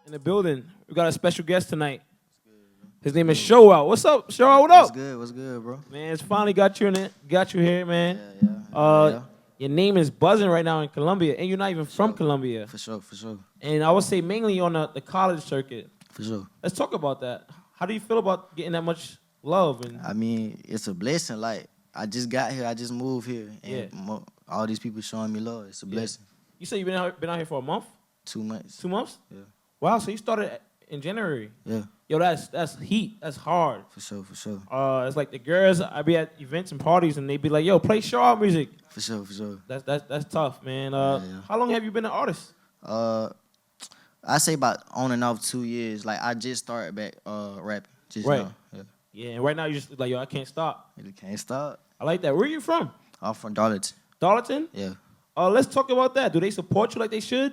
in the building. We got a special guest tonight. His name is Show Out. What's up, Show Out? What What's up? good? What's good, bro? Man, it's finally got you in it. Got you here, man. Yeah. Your name is buzzing right now in Colombia, and you're not even from Colombia. For sure. And I would say mainly on the college circuit. For sure. Let's talk about that. How do you feel about getting that much love? And I mean, it's a blessing. Like, I just got here. I just moved here. And Yeah. all these people showing me love. It's a blessing. you say you've been out here for a month? 2 months. 2 months? Yeah. Wow, so you started in January. Yeah. Yo, that's heat. That's hard. For sure. It's like the girls. I be at events and parties, and they be like, "Yo, play Show Out music." For sure. That's tough, man. Yeah. How long have you been an artist? I say about on and off 2 years. Like, I just started back rapping. Just Right. now. Yeah. Yeah, and right now you just like, yo, I can't stop. It can't stop. I like that. Where are you from? I'm from Darlington. Darlington? Yeah. Let's talk about that. Do they support you like they should?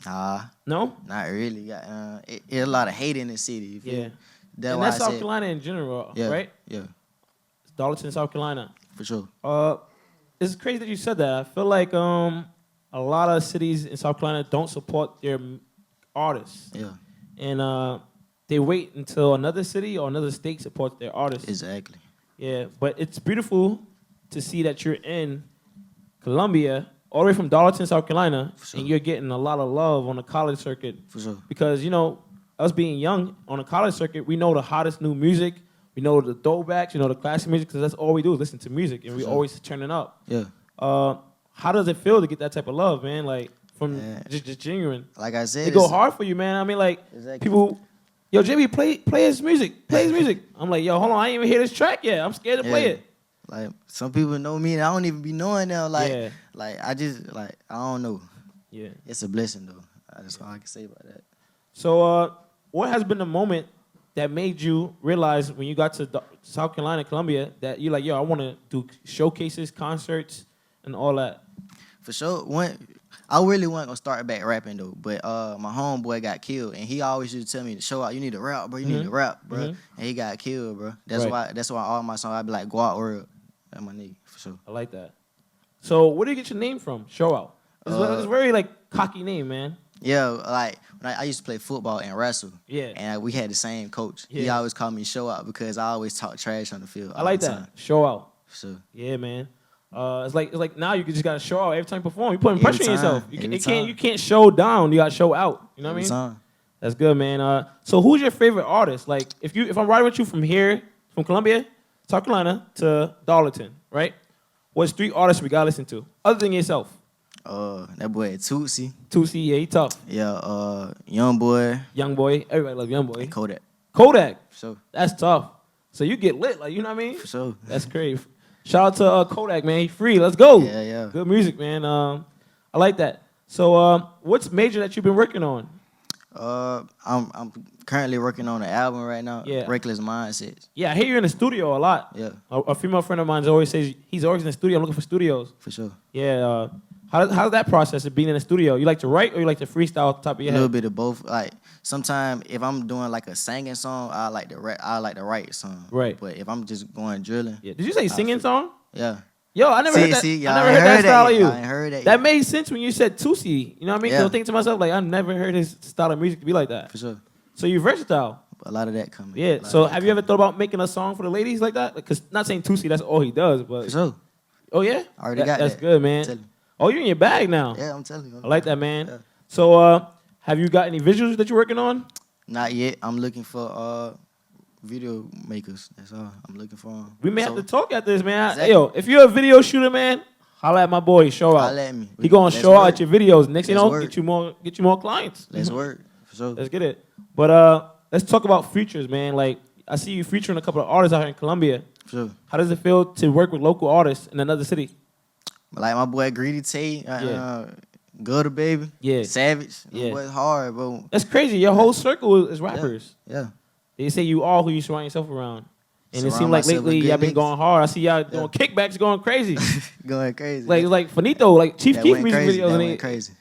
Nah, No? not really. It's a lot of hate in the city. You feel Yeah. me? And why that's I South said- Carolina in general, Yeah. right? Yeah. It's Darlington, South Carolina. For sure. It's crazy that you said that. I feel like a lot of cities in South Carolina don't support their artists. Yeah. And they wait until another city or another state supports their artists. Exactly. Yeah, but it's beautiful to see that you're in Columbia, all the way from Darlington, South Carolina, Sure. and you're getting a lot of love on the college circuit. For sure. Because, us being young on the college circuit, we know the hottest new music, we know the throwbacks, the classic music, because that's all we do is listen to music, and For we sure. always turning up. Yeah. How does it feel to get that type of love, man? Like, from Yeah. just genuine. Like I said, It go it's- hard for you, man. I mean, like, Exactly. people, yo, Jimmy, play his music. Play his music. I'm like, yo, hold on, I ain't even hear this track yet. I'm scared to play Yeah. it. Like, some people know me and I don't even be knowing them. Like, Yeah. I don't know. Yeah. It's a blessing though. That's all I can say about that. So, what has been the moment that made you realize when you got to South Carolina, Columbia, that you're like, yo, I want to do showcases, concerts, and all that? For sure. I really wasn't gonna start back rapping though, but my homeboy got killed, and he always used to tell me to Show Out. You need to rap, bro. You need to rap, bro. Mhm. And he got killed, bro. Right. That's why all my songs I be like, go out world. That's my nigga for sure. I like that. So, where do you get your name from? Show Out. It's a very like cocky name, man. Yeah, like when I used to play football and wrestle. Yeah. And we had the same coach. He Yeah. always called me Show Out because I always talk trash on the field. I like all the that. time. Show Out. So Yeah, man. It's like now you just gotta show out every time you perform. You putting Every pressure on yourself. time, You every can't show down. You gotta show out. You know what I every mean? time. That's good, man. So who's your favorite artist? Like if I'm riding with you from here, from Columbia, South Carolina to Darlington, right? What's 3 artists we gotta listen to other than yourself? That boy Tootsie. Tootsie, yeah, he tough. Yeah, Young Boy, Young Boy, everybody love Young Boy. and Kodak. Kodak, For sure. that's tough. So you get lit, like you know what I mean? For sure. That's crazy. Shout out to Kodak, man. He free. Let's go. Yeah. Good music, man. I like that. So, what's major that you've been working on? I'm currently working on an album right now. Yeah. Reckless Mindsets. Yeah, I hear you in the studio a lot. Yeah, A female friend of mine always says he's always in the studio. I'm looking for studios. for sure. Yeah. How's that process of being in the studio? You like to write or you like to freestyle off the top of A your little head? bit of both. Like sometimes if I'm doing like a singing song, I like to rap. I like to write song. Right. But if I'm just going drilling, Yeah. Did you say singing song? yeah. Yo, I never heard that. See, I y'all never ain't heard that style of yet. you. Y'all ain't heard that. That yet. made sense when you said Tootsie. You know what I mean? 'Cause Yeah. I'm thinking to myself like I never heard his style of music to be like that. For sure. So you're versatile. A lot of that coming. A Yeah. lot So of that have you ever coming. thought about making a song for the ladies like that? Because not saying Tootsie, that's all he does, but For sure. oh yeah, I already got That's that. good, man. I'm telling you. Oh, you're in your bag now. Yeah, I'm telling you. I like that, man. Yeah. So have you got any visuals that you're working on? Not yet. I'm looking for video makers. That's all. I'm looking for 'em. We may have to talk at this, man. Exactly. Yo, if you're a video shooter, man, holla at my boy. Show out. Holla at me. He gonna Let's show out work. at your videos. Next, thing you Let's know, work. get you more clients. Let's work. For sure. Let's get it. But let's talk about features, man. Like I see you featuring a couple of artists out here in Colombia. For sure. How does it feel to work with local artists in another city? Like my boy Greedy Tate, Gutter Baby, Yeah. Savage. Yeah. Yeah. Boy, hard, bro. That's crazy. Your whole circle is rappers. Yeah. They say you all who you surround yourself around. And it Surround seems like myself with lately good y'all been niggas. going hard. I see y'all doing kickbacks going crazy. Going crazy. like Finito, like Chief that Keef went music crazy. videos. That and went they- crazy.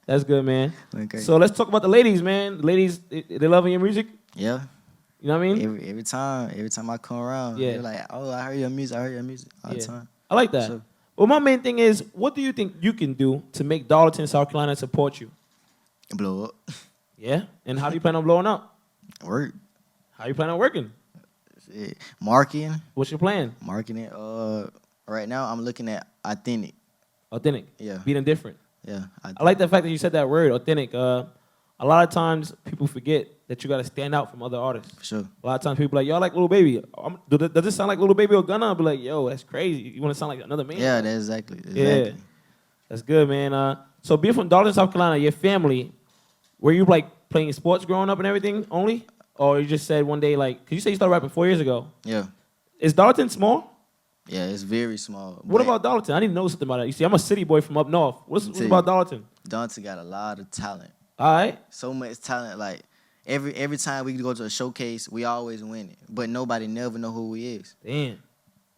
That's good, man. Went crazy. So let's talk about the ladies, man. The ladies, they loving your music. yeah. You know what I mean? Every time I come around, Yeah. they're like, oh, I heard your music all the Yeah. time. I like that. So- Well, my main thing is, what do you think you can do to make Darlington, South Carolina support you? Blow up. Yeah. And how do you plan on blowing up? Work. How you plan on working? Shit. Marketing. What's your plan? Marketing. Right now I'm looking at authentic. Authentic. Yeah. Being different. Yeah. I like the fact that you said that word, authentic. A lot of times people forget that you got to stand out from other artists. For sure. A lot of times people be like, y'all like Lil Baby. Does this sound like Lil Baby or Gunna? I'll be like, yo, that's crazy. You want to sound like another man? Yeah, that's exactly. Yeah. That's good, man. So being from Darlington, South Carolina, your family, were you like playing sports growing up and everything only? Or you just said one day, like, because you say you started rapping 4 years ago. Yeah. Is Darlington small? Yeah, it's very small. What about Darlington? I didn't know something about that. You see, I'm a city boy from up north. What's about Darlington? Darlington got a lot of talent. All right. So much talent. Like every time we go to a showcase, we always win it. But nobody never know who he is. Damn.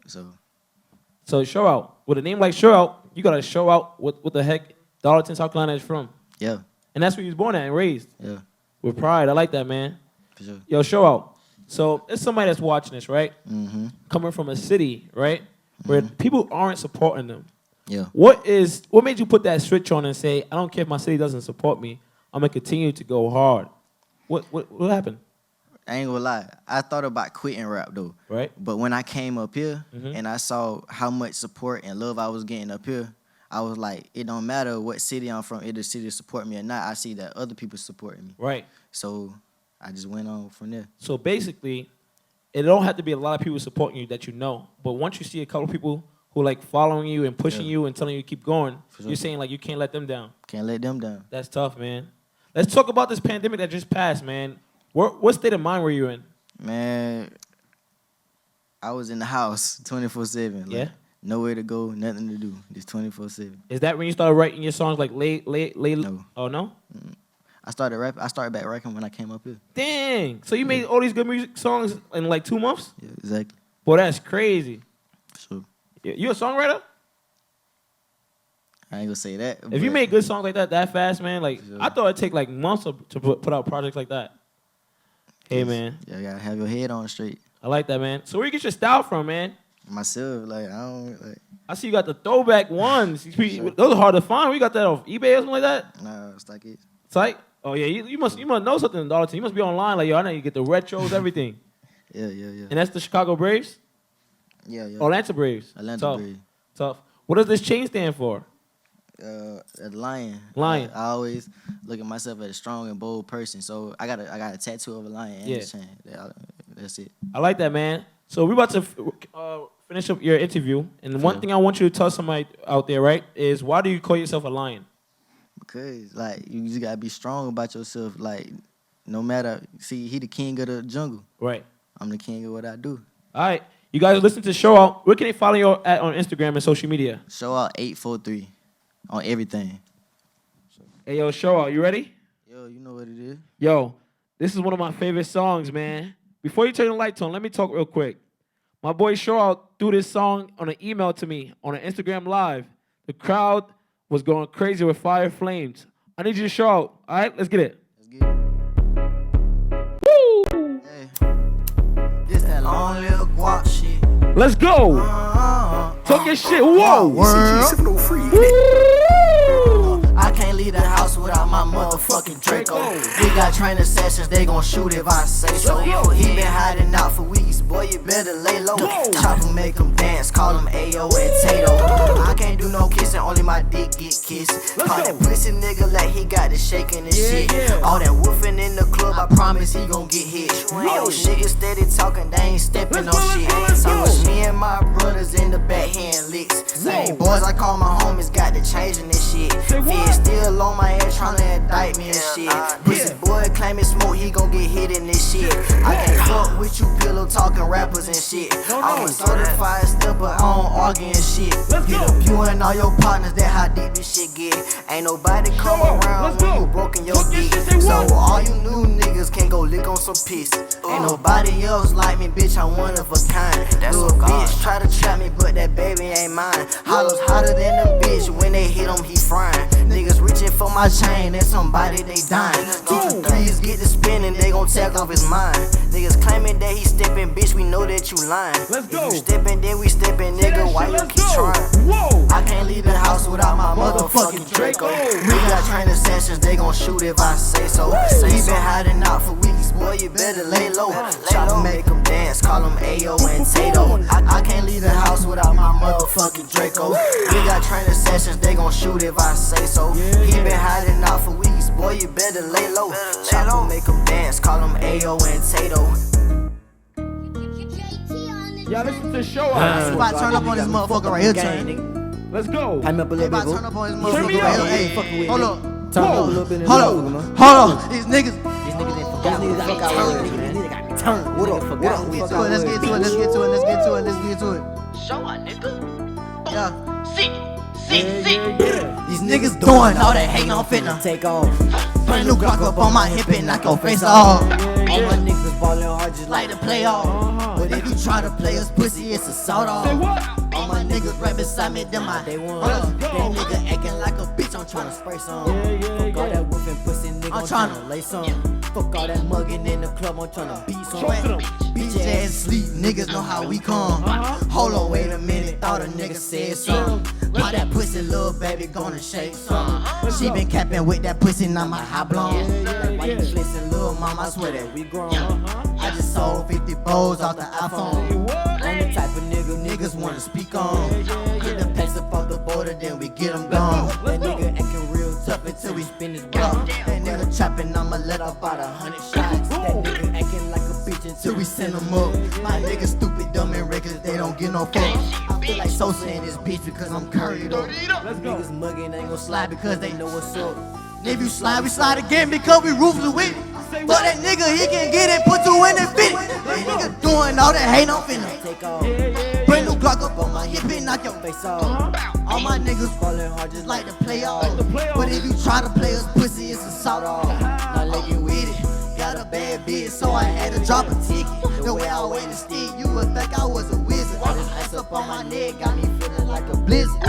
So show out. With a name like Show Out, you got to show out what the heck Darlington, South Carolina is from. yeah. And that's where you was born at and raised. Yeah. With pride. I like that, man. For sure. Yo, Show Out. So there's somebody that's watching this, right? Mm-hmm. Coming from a city, right? Where people aren't supporting them. Yeah. What made you put that switch on and say, I don't care if my city doesn't support me, I'm gonna continue to go hard? What happened? I ain't gonna lie. I thought about quitting rap though. Right. But when I came up here Mhm. and I saw how much support and love I was getting up here, I was like, it don't matter what city I'm from, if the city support me or not. I see that other people supporting me. Right. So I just went on from there. So basically, it don't have to be a lot of people supporting you that you know. But once you see a couple people who like following you and pushing you and telling you to keep going, For sure. you're saying like you can't let them down. Can't let them down. That's tough, man. Let's talk about this pandemic that just passed, man. What state of mind were you in? Man, I was in the house 24/7. Yeah? Nowhere to go, nothing to do, just 24/7. Is that when you started writing your songs like late? No. Oh, no? I started back rapping when I came up here. Dang. So you made all these good music songs in like 2 months? Yeah, exactly. Boy, that's crazy. So You a songwriter? I ain't gonna say that. If you but make good songs like that fast, man, like Sure. I thought it'd take like months to put out projects like that. Hey, yes, man. you gotta have your head on straight. I like that, man. So where you get your style from, man? Myself, like I don't like. I see you got the throwback ones. Those are hard to find. We got that off eBay or something like that. Nah, it's like it. It's like, oh yeah, you must know something, Darlington. You must be online. Like, yo, I know you get the retros, everything. Yeah. And that's the Chicago Braves? Yeah. Atlanta Braves. Atlanta Tough. Braves. Tough. What does this chain stand for? A lion. Lion. I always look at myself as a strong and bold person. So I got a tattoo of a lion and Yeah. a chain. That's it. I like that, man. So we're about to finish up your interview. And one thing I want you to tell somebody out there, right, is why do you call yourself a lion? Because like you just gotta be strong about yourself. Like no matter, see, he the king of the jungle. Right. I'm the king of what I do. All right. You guys listen to Show Out. Where can they follow you at on Instagram and social media? Show out 843 on everything. Hey, yo, Show Out. You ready? Yo, you know what it is. Yo, this is one of my favorite songs, man. Before you turn the lights on, let me talk real quick. My boy Show Out threw this song on an email to me on an Instagram Live. The crowd was going crazy with fire flames. I need you to show out. All right, let's get it. Let's get it. Woo! Hey. This that long little guap shit. Let's go. Talk your shit. Whoa. I can't leave the house without my motherfucking Draco. We got training sessions, they gon' shoot if I say so. He been hiding out for weeks, boy, you better lay low. Chop him, make him dance, call him Ayo and Tato. I can't do no kissing, only my dick get kissed. Call that pussy nigga like he got the shaking and shit. All that woofing in the club, I promise he gon' get hit. Yo, niggas steady talking, they ain't stepping on shit. So it's me and my brothers in the backhand licks. Same boys, I call my homies, got the changing this shit. Feds still on my ass tryna indict me and shit. Pussy boy claiming smoke, he gon' get hit in this shit. I can't fuck with you pillow talking rappers and shit. I'm a certified stepper, I don't argue and shit. Get up you and all your partners, that how deep this shit get. Ain't nobody come around when you broken your dick. So all you new niggas can go lick on some piss. Ain't nobody else like me, bitch, I'm one of a kind. Little bitch try to trap me, but that baby ain't mine. Hollows hotter than a bitch, when they hit him, he frying. Niggas reaching for on my chain and somebody they dying. 2 to 3 is get to spinning, they gon' take off his mind. Niggas claiming that he steppin', bitch, we know that you lying. Let's go. If you steppin', then we steppin', nigga, why you keep trying? Whoa. I can't leave the house without my motherfucking Draco. We got training sessions, they gon' shoot if I say so. He been hiding out for weeks, boy, you better lay low. Try to make him dance, call him Ayo and Tato. I can't leave the house without my motherfucking Draco. We got training sessions, they gon' shoot if I say so. He been hiding out for weeks, boy, you better lay low. Try to make him dance, call him Ayo and Tato. Y'all listen to the show. We about to turn up on this motherfucker right here, turn. Let's go. I remember a little bit, Turn up on this Turn me motherfucker right up. here. Hey, hold up. Turn up a little bit. Hold on. These niggas. These niggas ain't forgot. These niggas got me turned, man. These niggas got me turned. What up? Forgot. Let's get to it. Show a nigga. Yeah. See. Yeah. These niggas doing all that hating on fitna. Take off. Put a new Glock up on my hip and knock your face off. All my niggas ballin' hard just Like like to play off. But if you try to play us pussy, it's assault off. Say what? All my niggas right beside me, them my they want. That go. nigga acting like a bitch, I'm tryna spray some. Fuck all that woofing pussy nigga, I'm I'm tryna- tryna lay some. Fuck all that mugging in the club, I'm tryna beat some. Talk to them. Bitch ass sleep, niggas know how we come. Hold on, wait a minute, thought a nigga said something. Why that pussy little baby gonna shake some? She been capping with that pussy, now my high blown. Why you flexing, little mama? I swear that we grown. I just sold 50 bowls off the iPhone. I'm the type of nigga Niggas wanna speak on. Get the packs up off the border, then we get them gone. That nigga acting real tough until we spin his block. That nigga trapping, I'ma let up about 100 shots. That nigga acting like a bitch until Till we send them up. My niggas stupid, dumb, and reckless, they don't get no fuck. I feel like Sosa in this bitch because I'm curried up. Let's go. niggas mugging ain't gon' slide because they know what's up. If you slide, we slide again because we ruthless with it. But that nigga, he can get it, put 2 in and fit it. That nigga doing all that hate, I'm finna. Take off, Bring no Glock up on my hip and knock your face. face off. All my niggas Ballin' hard just like like to play off. to play off. But if you try to play us pussy, it's assault off. Not let you with it. Got a bad bitch, so I had to drop a ticket. The way I went to stick, you would think I was a wizard. This ice up on my neck got me feeling like a blizzard.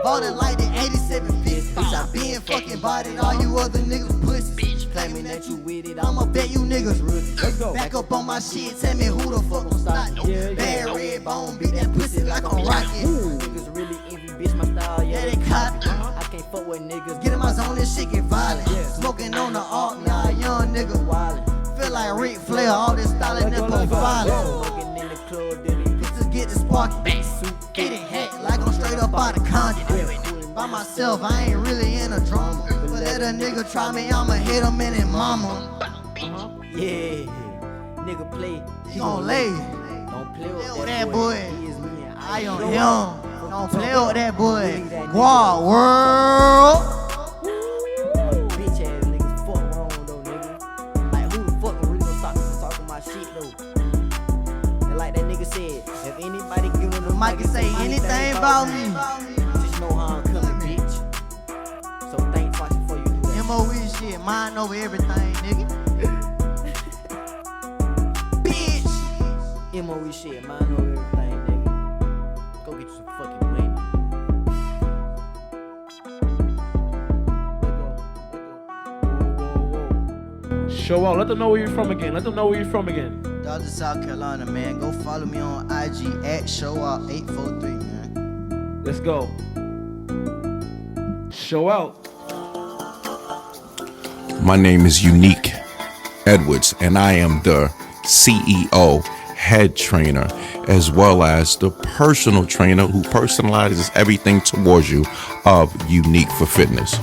Ballin' like the 87 bitch. Bitch, I been fucking bodied all you other niggas pussies. Claiming that you with it, I'ma bet you niggas rookie. Back up on my shit, tell me who the fuck gon' stop me. Bad red bone, beat that pussy like I'm rockin'. Niggas really envy, bitch, my style, Yeah, yeah. they copy. I can't fuck with niggas. Get in my zone, this shit get violent. Smoking on the alt, nah, young nigga. wildin'. Feel like Ric Flair, all this style and that profiling. Fucking in the club, then he Bitches get the sparky. Get it hacked like I'm straight up out of Compton. By myself, I ain't really in a drama. But let a nigga try me, I'ma hit him in his mama. yeah. Nigga play, He gon' lay. don't play with with that that boy. boy. He is me and I I on am him. Don't play with that boy. Guap world. Bitch ass niggas fuck wrong though, nigga. Like who the fuck really gonna stop me from talking my shit though? And like that nigga said, if anybody give him the Mike can say anything about me. just know how I'm coming, bitch. So think twice before you do that. MOE shit, mine over everything, nigga. Bitch. MOE shit, mind over everything, nigga. Go get you some fucking money. Show out. Let them know where you're from again. Dodger, South Carolina, man. Go follow me on IG at ShowOut843, man. Let's go. Show out. My name is Unique Edwards, and I am the CEO, head trainer, as well as the personal trainer who personalizes everything towards you of Unique for Fitness.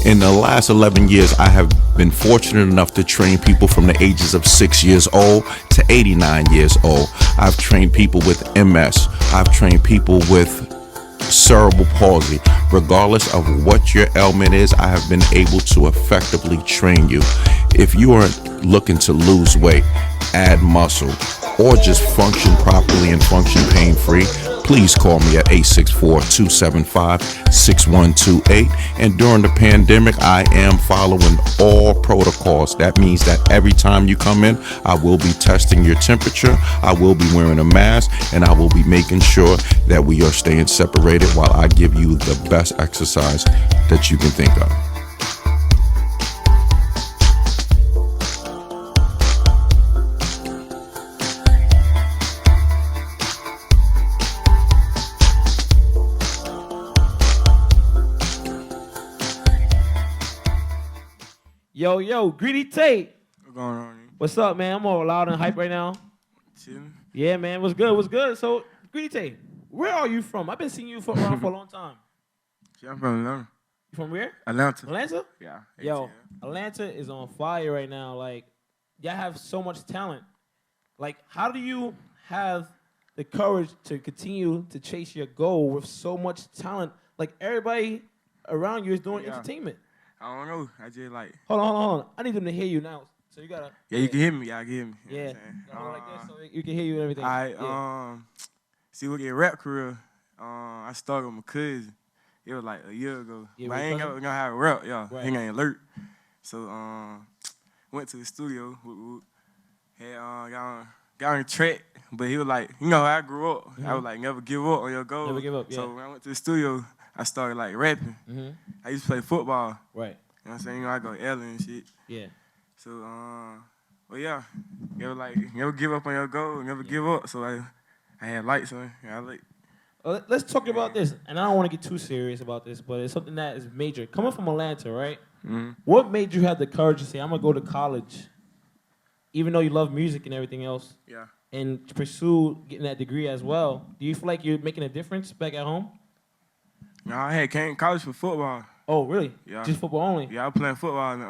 In the last 11 years, I have been fortunate enough to train people from the ages of 6 years old to 89 years old. I've trained people with MS. I've trained people with cerebral palsy. Regardless of what your ailment is, I have been able to effectively train you. If you are looking to lose weight, add muscle, or just function properly and function pain-free, please call me at 864-275-6128. And during the pandemic, I am following all protocols. That means that every time you come in, I will be testing your temperature, I will be wearing a mask, and I will be making sure that we are staying separated while I give you the best exercise that you can think of. Yo, Greedy Tate. What's going on? What's up, man? I'm all loud and hype right now. Chilling. Yeah, man. What's good? So, Greedy Tate, where are you from? I've been seeing you around for a long time. Yeah, I'm from Atlanta. You from where? Atlanta. Atlanta? Yeah. Yo, ATL. Atlanta is on fire right now. Like, y'all have so much talent. Like, how do you have the courage to continue to chase your goal with so much talent? Like, everybody around you is doing Yeah. entertainment. I don't know. I just like. Hold on. I need them to hear you now. So you gotta. Yeah, you can hear me. Yeah, I can hear me. You know Yeah. what I'm saying? Gotta go like this so you can hear you and everything. I see, look at rap career. I started with my cousin. It was like a year ago. Yeah, but with I your ain't cousin? never gonna have a rap. Yeah, Right. he ain't alert. So went to the studio. Had got on the track, but he was like, you know, how I grew up. I was like, never give up on your goal. Never give up, So yeah. when I went to the studio, I started like rapping. Mm-hmm. I used to play football. Right. You know what I'm saying? You know, I go Ellen and shit. Yeah. So, well, yeah, never give up on your goal, never give up. So I had lights on. Yeah, I like. Let's talk about this, and I don't want to get too serious about this, but it's something that is major. Coming from Atlanta, right? Mm-hmm. What made you have the courage to say, I'm going to go to college, even though you love music and everything else, Yeah. and pursue getting that degree as well? Do you feel like you're making a difference back at home? No, I had came to college for football. Oh, really? Yeah. Just football only? Yeah, I was playing football in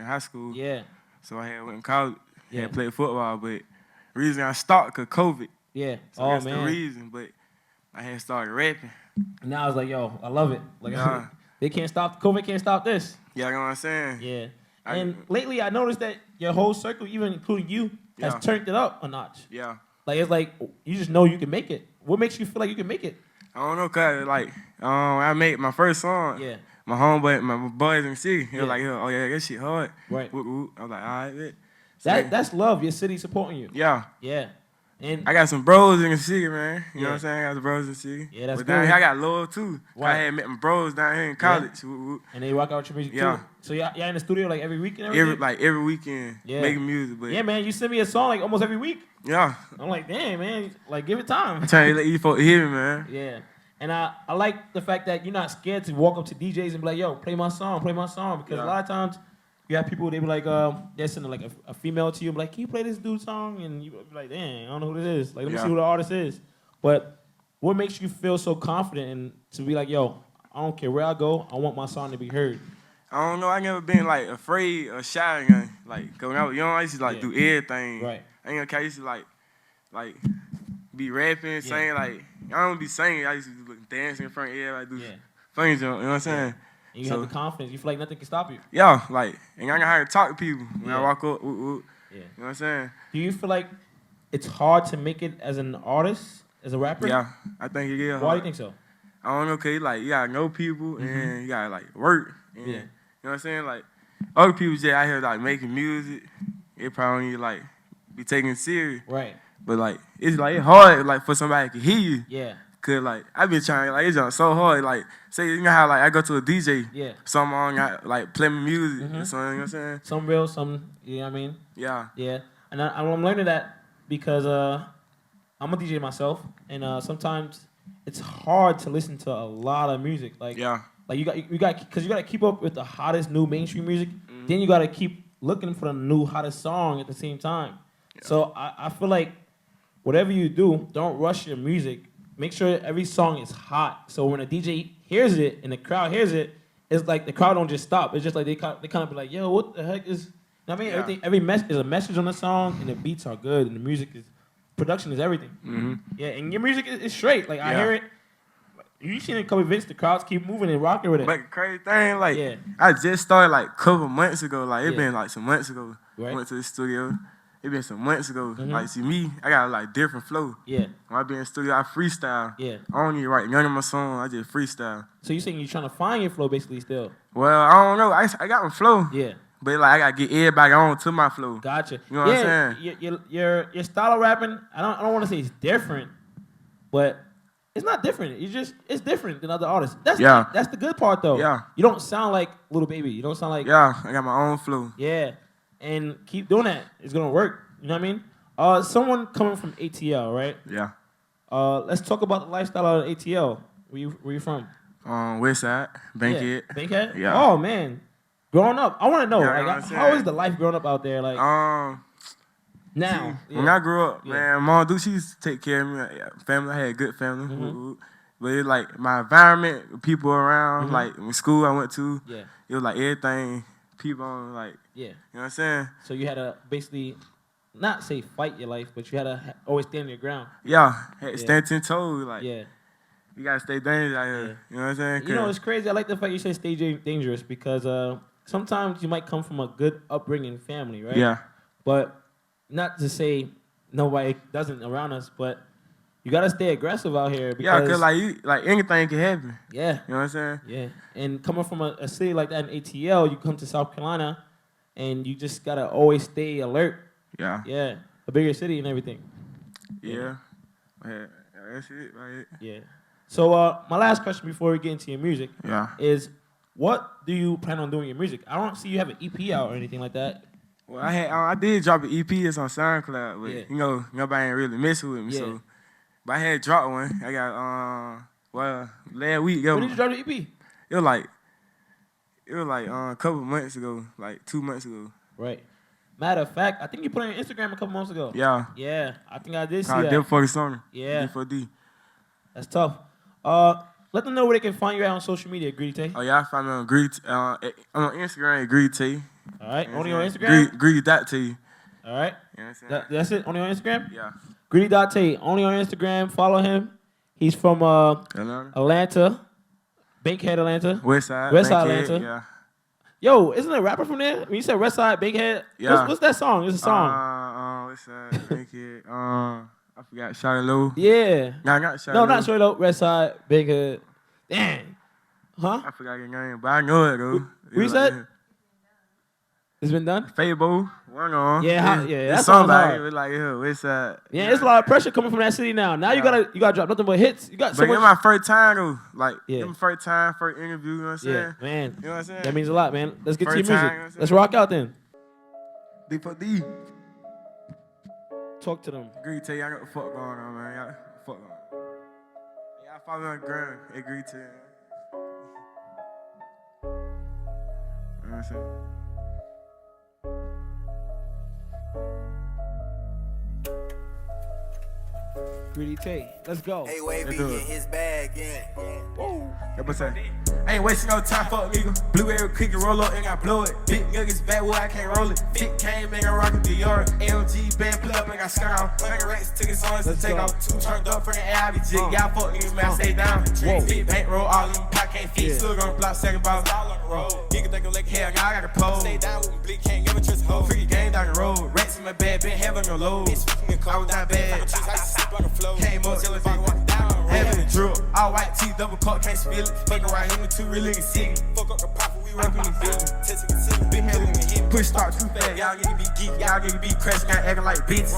high school. Yeah. So I had went in college. Yeah. Had played football, but reason I stopped cause COVID. Yeah. So Oh, that's man. the reason. But I had started rapping. And now I was like, yo, I love it. Like, Yeah. they can't stop, COVID can't stop this. Yeah, you know what I'm saying? Yeah. I- And lately, I noticed that your whole circle, even including you, has Yeah. turned it up a notch. Yeah. Like, it's like, you just know you can make it. What makes you feel like you can make it? I don't know, cause like I made my first song. Yeah. My homeboy, my boys in the city, he Yeah. was like, oh yeah, that shit hard. Right. Whoop, whoop. I was like, all right, bet. So, That's love. Your city supporting you. yeah. Yeah. And I got some bros in the city, man. You know Yeah. what I'm saying? I got the bros in the city. Yeah, that's but down good. here, I got love too. Right. I had met my bros down here in college. Whoop, whoop. and they rock out your music Yeah. too. So y'all in the studio like every week and everything? Every weekend, Yeah. making music. But Yeah, man. You send me a song like almost every week. yeah, I'm like, damn, man. Like, give it time. I'm trying to let you folks hear me, man. Yeah. And I like the fact that you're not scared to walk up to DJs and be like, yo, play my song. Because Yeah. a lot of times you have people, they be like, they're sending like a female to you, be like, can you play this dude's song? And you be like, dang, I don't know who this is. Like, let me Yeah. see who the artist is. But what makes you feel so confident and to be like, yo, I don't care where I go, I want my song to be heard. I don't know. I never been like afraid or shy. You know? Like, 'cause when I was young, I used to like Yeah. do everything. Right. I ain't gonna care. I used to like be rapping, saying like I don't be singing. I used to do dance in front of everybody, do Yeah. funny jump. You know what I'm saying? And you So- have the confidence. You feel like nothing can stop you. Yeah, like, and I got how to talk to people when Yeah. I walk up. Whoop, whoop. Yeah. You know what I'm saying? Do you feel like it's hard to make it as an artist, as a rapper? Yeah, I think it is. Why do hard. you think so? I don't know, cause like you gotta know people and you gotta like work. And, Yeah. You know what I'm saying? Like other people just out here like making music, it probably need like be taken serious. Right. But like it's hard like for somebody to hear you. Yeah. Cause like I been trying like it's just so hard. Like say you know how like I go to a DJ, Yeah. some on got like play my music and so you know what I'm saying? Some real, some, you know what I mean? Yeah. Yeah. And I'm learning that because I'm a DJ myself, and sometimes it's hard to listen to a lot of music. Like, Yeah. like you got because you got to keep up with the hottest new mainstream music. Then you got to keep looking for the new hottest song at the same time. So I feel like whatever you do, don't rush your music. Make sure every song is hot. So when a DJ hears it and the crowd hears it, it's like the crowd don't just stop. It's just like they kind of be like, yo, what the heck is? You know what I mean, Yeah. everything. Every is a message on the song, and the beats are good, and the music is production is everything. Mm-hmm. Yeah, and your music is straight. Like I Yeah. hear it. You seen a couple events, the crowds keep moving and rocking with it. But the crazy thing, like Yeah. I just started like a couple months ago. Like it Yeah. been like some months ago. Right. Went to the studio it been some months ago. Like, see me, I got like different flow. Yeah. When I be in the studio, I freestyle. Yeah. I don't even write none of my songs. I just freestyle. So you saying you're trying to find your flow basically still? Well, I don't know. I got my flow. Yeah. But like I gotta get everybody on to my flow. Gotcha. You know what I'm saying? Your style of rapping, I don't want to say it's different, but it's not different. It's different than other artists. That's the good part though. Yeah. You don't sound like Little Baby. You don't sound like Yeah, I got my own flow. Yeah. And keep doing that. It's gonna work. You know what I mean? Someone coming from ATL, right? Yeah. Let's talk about the lifestyle out of ATL. Where you from? West Side, Bankhead. Yeah. Bankhead? Yeah. Oh man. Growing up, I want to know, Yeah, you know like, what I'm how saying? is the life growing up out there? Like now, When I grew up, man, Mom Duke, she used to take care of me. Family, I had a good family. But it like my environment, the people around, like in school I went to, it was like everything, people on like, you know what I'm saying? So you had to basically, not say fight your life, but you had to always stand your ground. Yeah, had to stand 10 toes, like, Yeah. you gotta stay dangerous out here. You know what I'm saying? You know, it's crazy. I like the fact you said stay dangerous because sometimes you might come from a good upbringing family, right? Yeah. But not to say nobody doesn't around us, but you gotta stay aggressive out here because Yeah, cause like anything can happen. Yeah. You know what I'm saying? Yeah. And coming from a city like that in ATL, you come to South Carolina and you just gotta always stay alert. Yeah. Yeah. A bigger city and everything. Yeah. That's it, right? Yeah. So my last question before we get into your music is what do you plan on doing in your music? I don't see you have an EP out or anything like that. Well, I did drop an EP. It's on SoundCloud, but you know nobody ain't really messing with me. So, but I had dropped one. I got last week. When did you drop the EP? It was like a couple months ago, like 2 months ago. Right. Matter of fact, I think you put it on Instagram a couple months ago. Yeah. Yeah, I think I did see Called that. Dip Fucking Summer. Yeah. D4D. That's tough. Let them know where they can find you at on social media, Greedy Tay. Oh yeah, I find me on Greedy. I'm on Instagram, Greedy Tay. All right, only on Instagram. Greedy.Tay. All right. You know what I'm saying? That's it. Only on Instagram. Yeah. Greedy.Tay. Only on Instagram. Follow him. He's from Atlanta, Bankhead, Atlanta. West Side, Atlanta. Yeah. Yo, isn't there a rapper from there? When you said West Side, Bankhead. Yeah. What's that song? It's a song. West Side, Bankhead. I forgot. Shawty Low. Yeah. Nah, not Shawty No, Low. not Shawty Low. West Side, Bankhead. Dang. Huh? I forgot your name, but I know it though. What you said? It's been done? Fabo, one on. Yeah, It's that sounds somebody. hard. It was like, West Side. Yeah, it's a lot of pressure coming from that city now. Now you gotta drop nothing but hits. You got so But much. it's my first time though. Like, Yeah. it's my first time, first interview, you know what I'm saying? Yeah, man. You know what I'm saying? That means a lot, man. Let's get to your First music. time, you know what I'm Let's saying? rock out then. D4D. Talk to them. Agree to y'all got the fuck going on, man. Y'all fuck going on. Y'all follow me on the ground. Agree to. You know what I'm saying? Greedy Tay. Let's go. Hey, Wavy Let's do in it. his bag, yeah. That boy say, I ain't wasting no time, fuck nigga. Blueberry cookie roll up and I blow it. Big niggas bad, well I can't roll it. Fit came, man, I rockin' Dior. LG band pull up and got scar off. 100 racks, tickets on us to take off. Two turned up for the Abbey jig. Y'all fuck niggas, man, I stay down. Big bank roll, all in pack can't fit. Still gonna block second ball. Nigga think I'm like hell, y'all got a pole. Stay down with me, bleak, can't never trust a hoe. Freaky game down the road. Rats in my bed, been having no load. Bitch, I was down bad. Came up, jealous, walk down. Having a drill, all white teeth, double cup, can't spill it. Fuck around here with two real niggas sick. Fuck up the pop, we rockin' the building. Big head with me, hit push start too fast. Y'all niggas be geek, y'all niggas be crashing, got acting like bitches.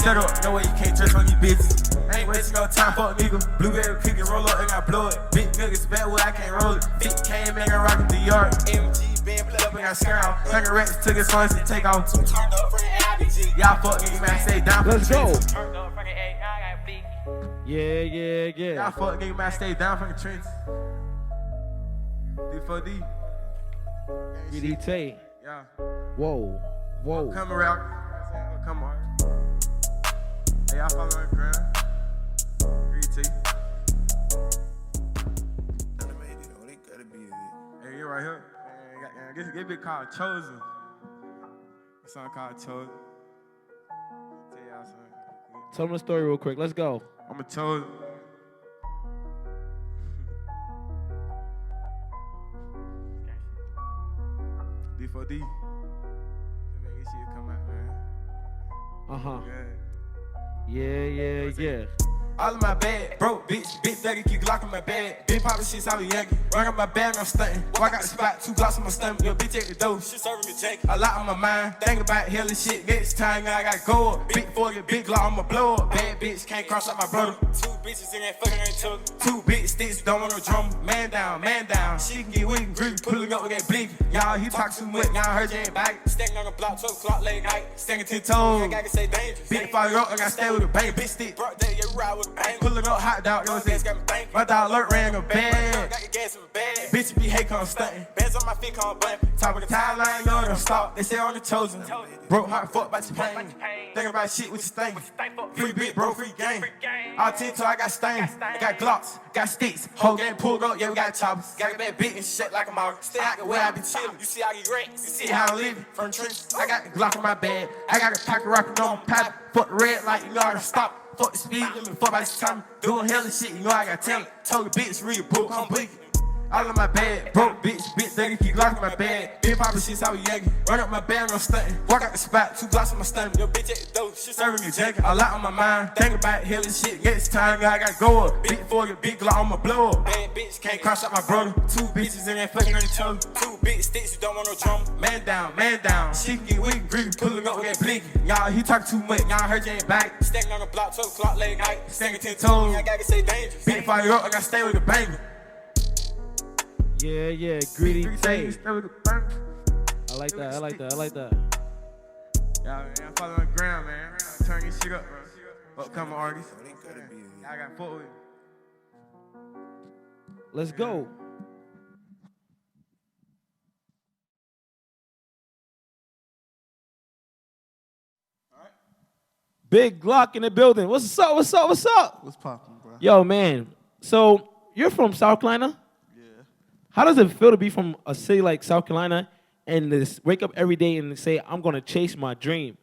Set up, no way you can't trust on these bitches. I ain't wasting no time, fuck nigga. Blueberry cookie roll up and I blow it. Big niggas bad, well I can't roll it. Fit came, man, I rockin' the yard. MG band blood up and I scare off. 100 racks took his songs to take off. Two turned up for the Abbey jig. Y'all fuck niggas, man, stay down for the Let's go. trenches. Yeah. Y'all fuck niggas, man, stay down from the trenches. D4D. Greedy Tay. Yeah. Whoa. Come around. Oh, come on. Hey, y'all follow on the ground. Greedy T. Hey, you right here. This bit called Chosen. A song called Chosen. Tell y'all something. Tell them the story real quick. Let's go. I'm a chosen. D4D. Come make this shit come out, man. Uh-huh. Yeah. Yeah. All of my bad, broke bitch, big thuggy, keep glocking my bag. Big poppin' shit, I was youngin'. Run up my bag, I'm stuntin'. Walk out the spot, 2 blocks on my stomach. Yo, bitch at the door, shit serving me jank. A lot on my mind, thinking about hell and shit. Next time I got gold. Big 40, big glock, I'ma blow up. Bad bitch, can't cross out my brother. 2 bitches in that fucking each other. 2 big sticks, don't want no drum. Man down. She can get weak and green, pulling up with that blick. Y'all, he talk too much, y'all heard you ain't back. Standing on the block, 12 o'clock late night. Standing 10 toes, I gotta say dangerous. Big fire up, I gotta stay with a bang. Big stick, brought that, yeah, ride with a bang. Pulling up hot dog, yo, got me thinking. My dog alert ran a bag. Got your gas in the bag. Bitch, be hate, come stunting. Bands on my feet, come bumping. Top of the timeline, yo, don't stop. They say on the chosen. Broke heart, fuck about your pain. Thinking about shit with your thing. Free bit, bro, free game. All 10 till I got stains. Got glocks, got sticks. Whole game pulled up, yeah, we got choppers. Got a bad bit and shit like a mouth. Stay out the way I be chillin'. You see how I get wrecked. You see how I live from the trench. I got the Glock in my bag. I got a pocket rocket on my pad. Fuck the red light, you know I can stop. Fuck the speed limit, fuck by this time. Doing hella shit, you know I got talent. Told the bitch, read a book, I'm bleaking. All in my bag, broke bitch, thuggy, keep locking my bag. Big poppin' shit, I was yagging. Run up my bag, I'm stunting. Walk out the spot, 2 blocks on my stomach. Yo, bitch at the door, shit serving me jacket. A lot on my mind, think about hell and shit. Next time, I gotta go up. Big 40, big glock, I'ma blow up. Bad bitch, can't cross out my brother. 2 bitches in there fucking on each other. 2 big sticks, you don't want no drum. Man down. She can get weak and greedy, pulling up with that blinky. Y'all, he talk too much, y'all heard you ain't back. Standing on the block, 12 o'clock late night. Standing 10 toes, I gotta say dangerous. Big fire up, I gotta stay with the banger. Yeah. Greedy Tay. Stay with the banger. I like that. Y'all follow on the ground, man. Turn your shit up, bro. Upcoming artists. Y'all got fuck with me. Let's go. Big Glock in the building. What's up? What's poppin', bro? Yo, man. So you're from South Carolina? Yeah. How does it feel to be from a city like South Carolina and just wake up every day and say, I'm gonna chase my dream?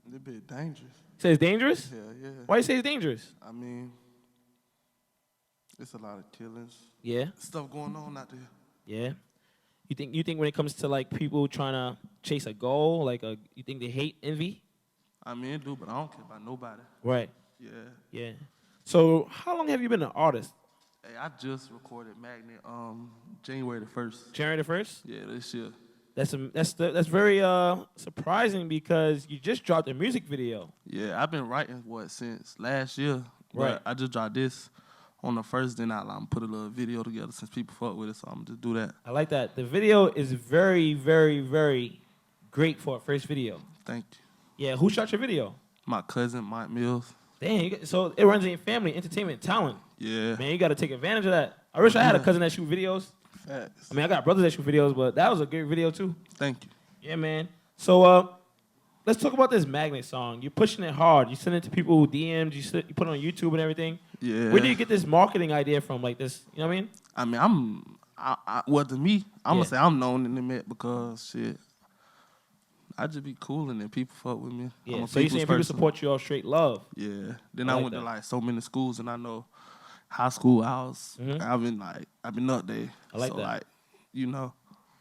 It's a bit dangerous. Say it's dangerous? Yeah. Why you say it's dangerous? I mean, it's a lot of killings. Yeah. Stuff going on out there. Yeah. You think when it comes to like people trying to chase a goal, you think they hate envy? I mean, it do, but I don't care about nobody. Right. Yeah. So how long have you been an artist? Hey, I just recorded Magnet January the 1st. January the 1st? Yeah, this year. That's very surprising because you just dropped a music video. Yeah, I've been writing, since last year. Right. But I just dropped this on the 1st, then I put a little video together since people fuck with it, so I'm just do that. I like that. The video is very, very, very great for a first video. Thank you. Yeah, who shot your video? My cousin, Mike Mills. Dang, so it runs in your family, entertainment, talent. Yeah. Man, you got to take advantage of that. I wish I had a cousin that shoot videos. Facts. I mean, I got brothers that shoot videos, but that was a great video too. Thank you. Yeah, man. So let's talk about this Magnet song. You're pushing it hard. You send it to people who DM'd. You put it on YouTube and everything. Yeah. Where do you get this marketing idea from? Like this, you know what I mean? I mean, to me, I'm gonna say I'm known in the Met because shit, I just be cool and then people fuck with me. Yeah. I'm a So you people's saying people person. support you all straight love? Yeah. Then I I like went that. to like so many schools and I know high school hours. Mhm. I've been up there. I like so that. like, you know.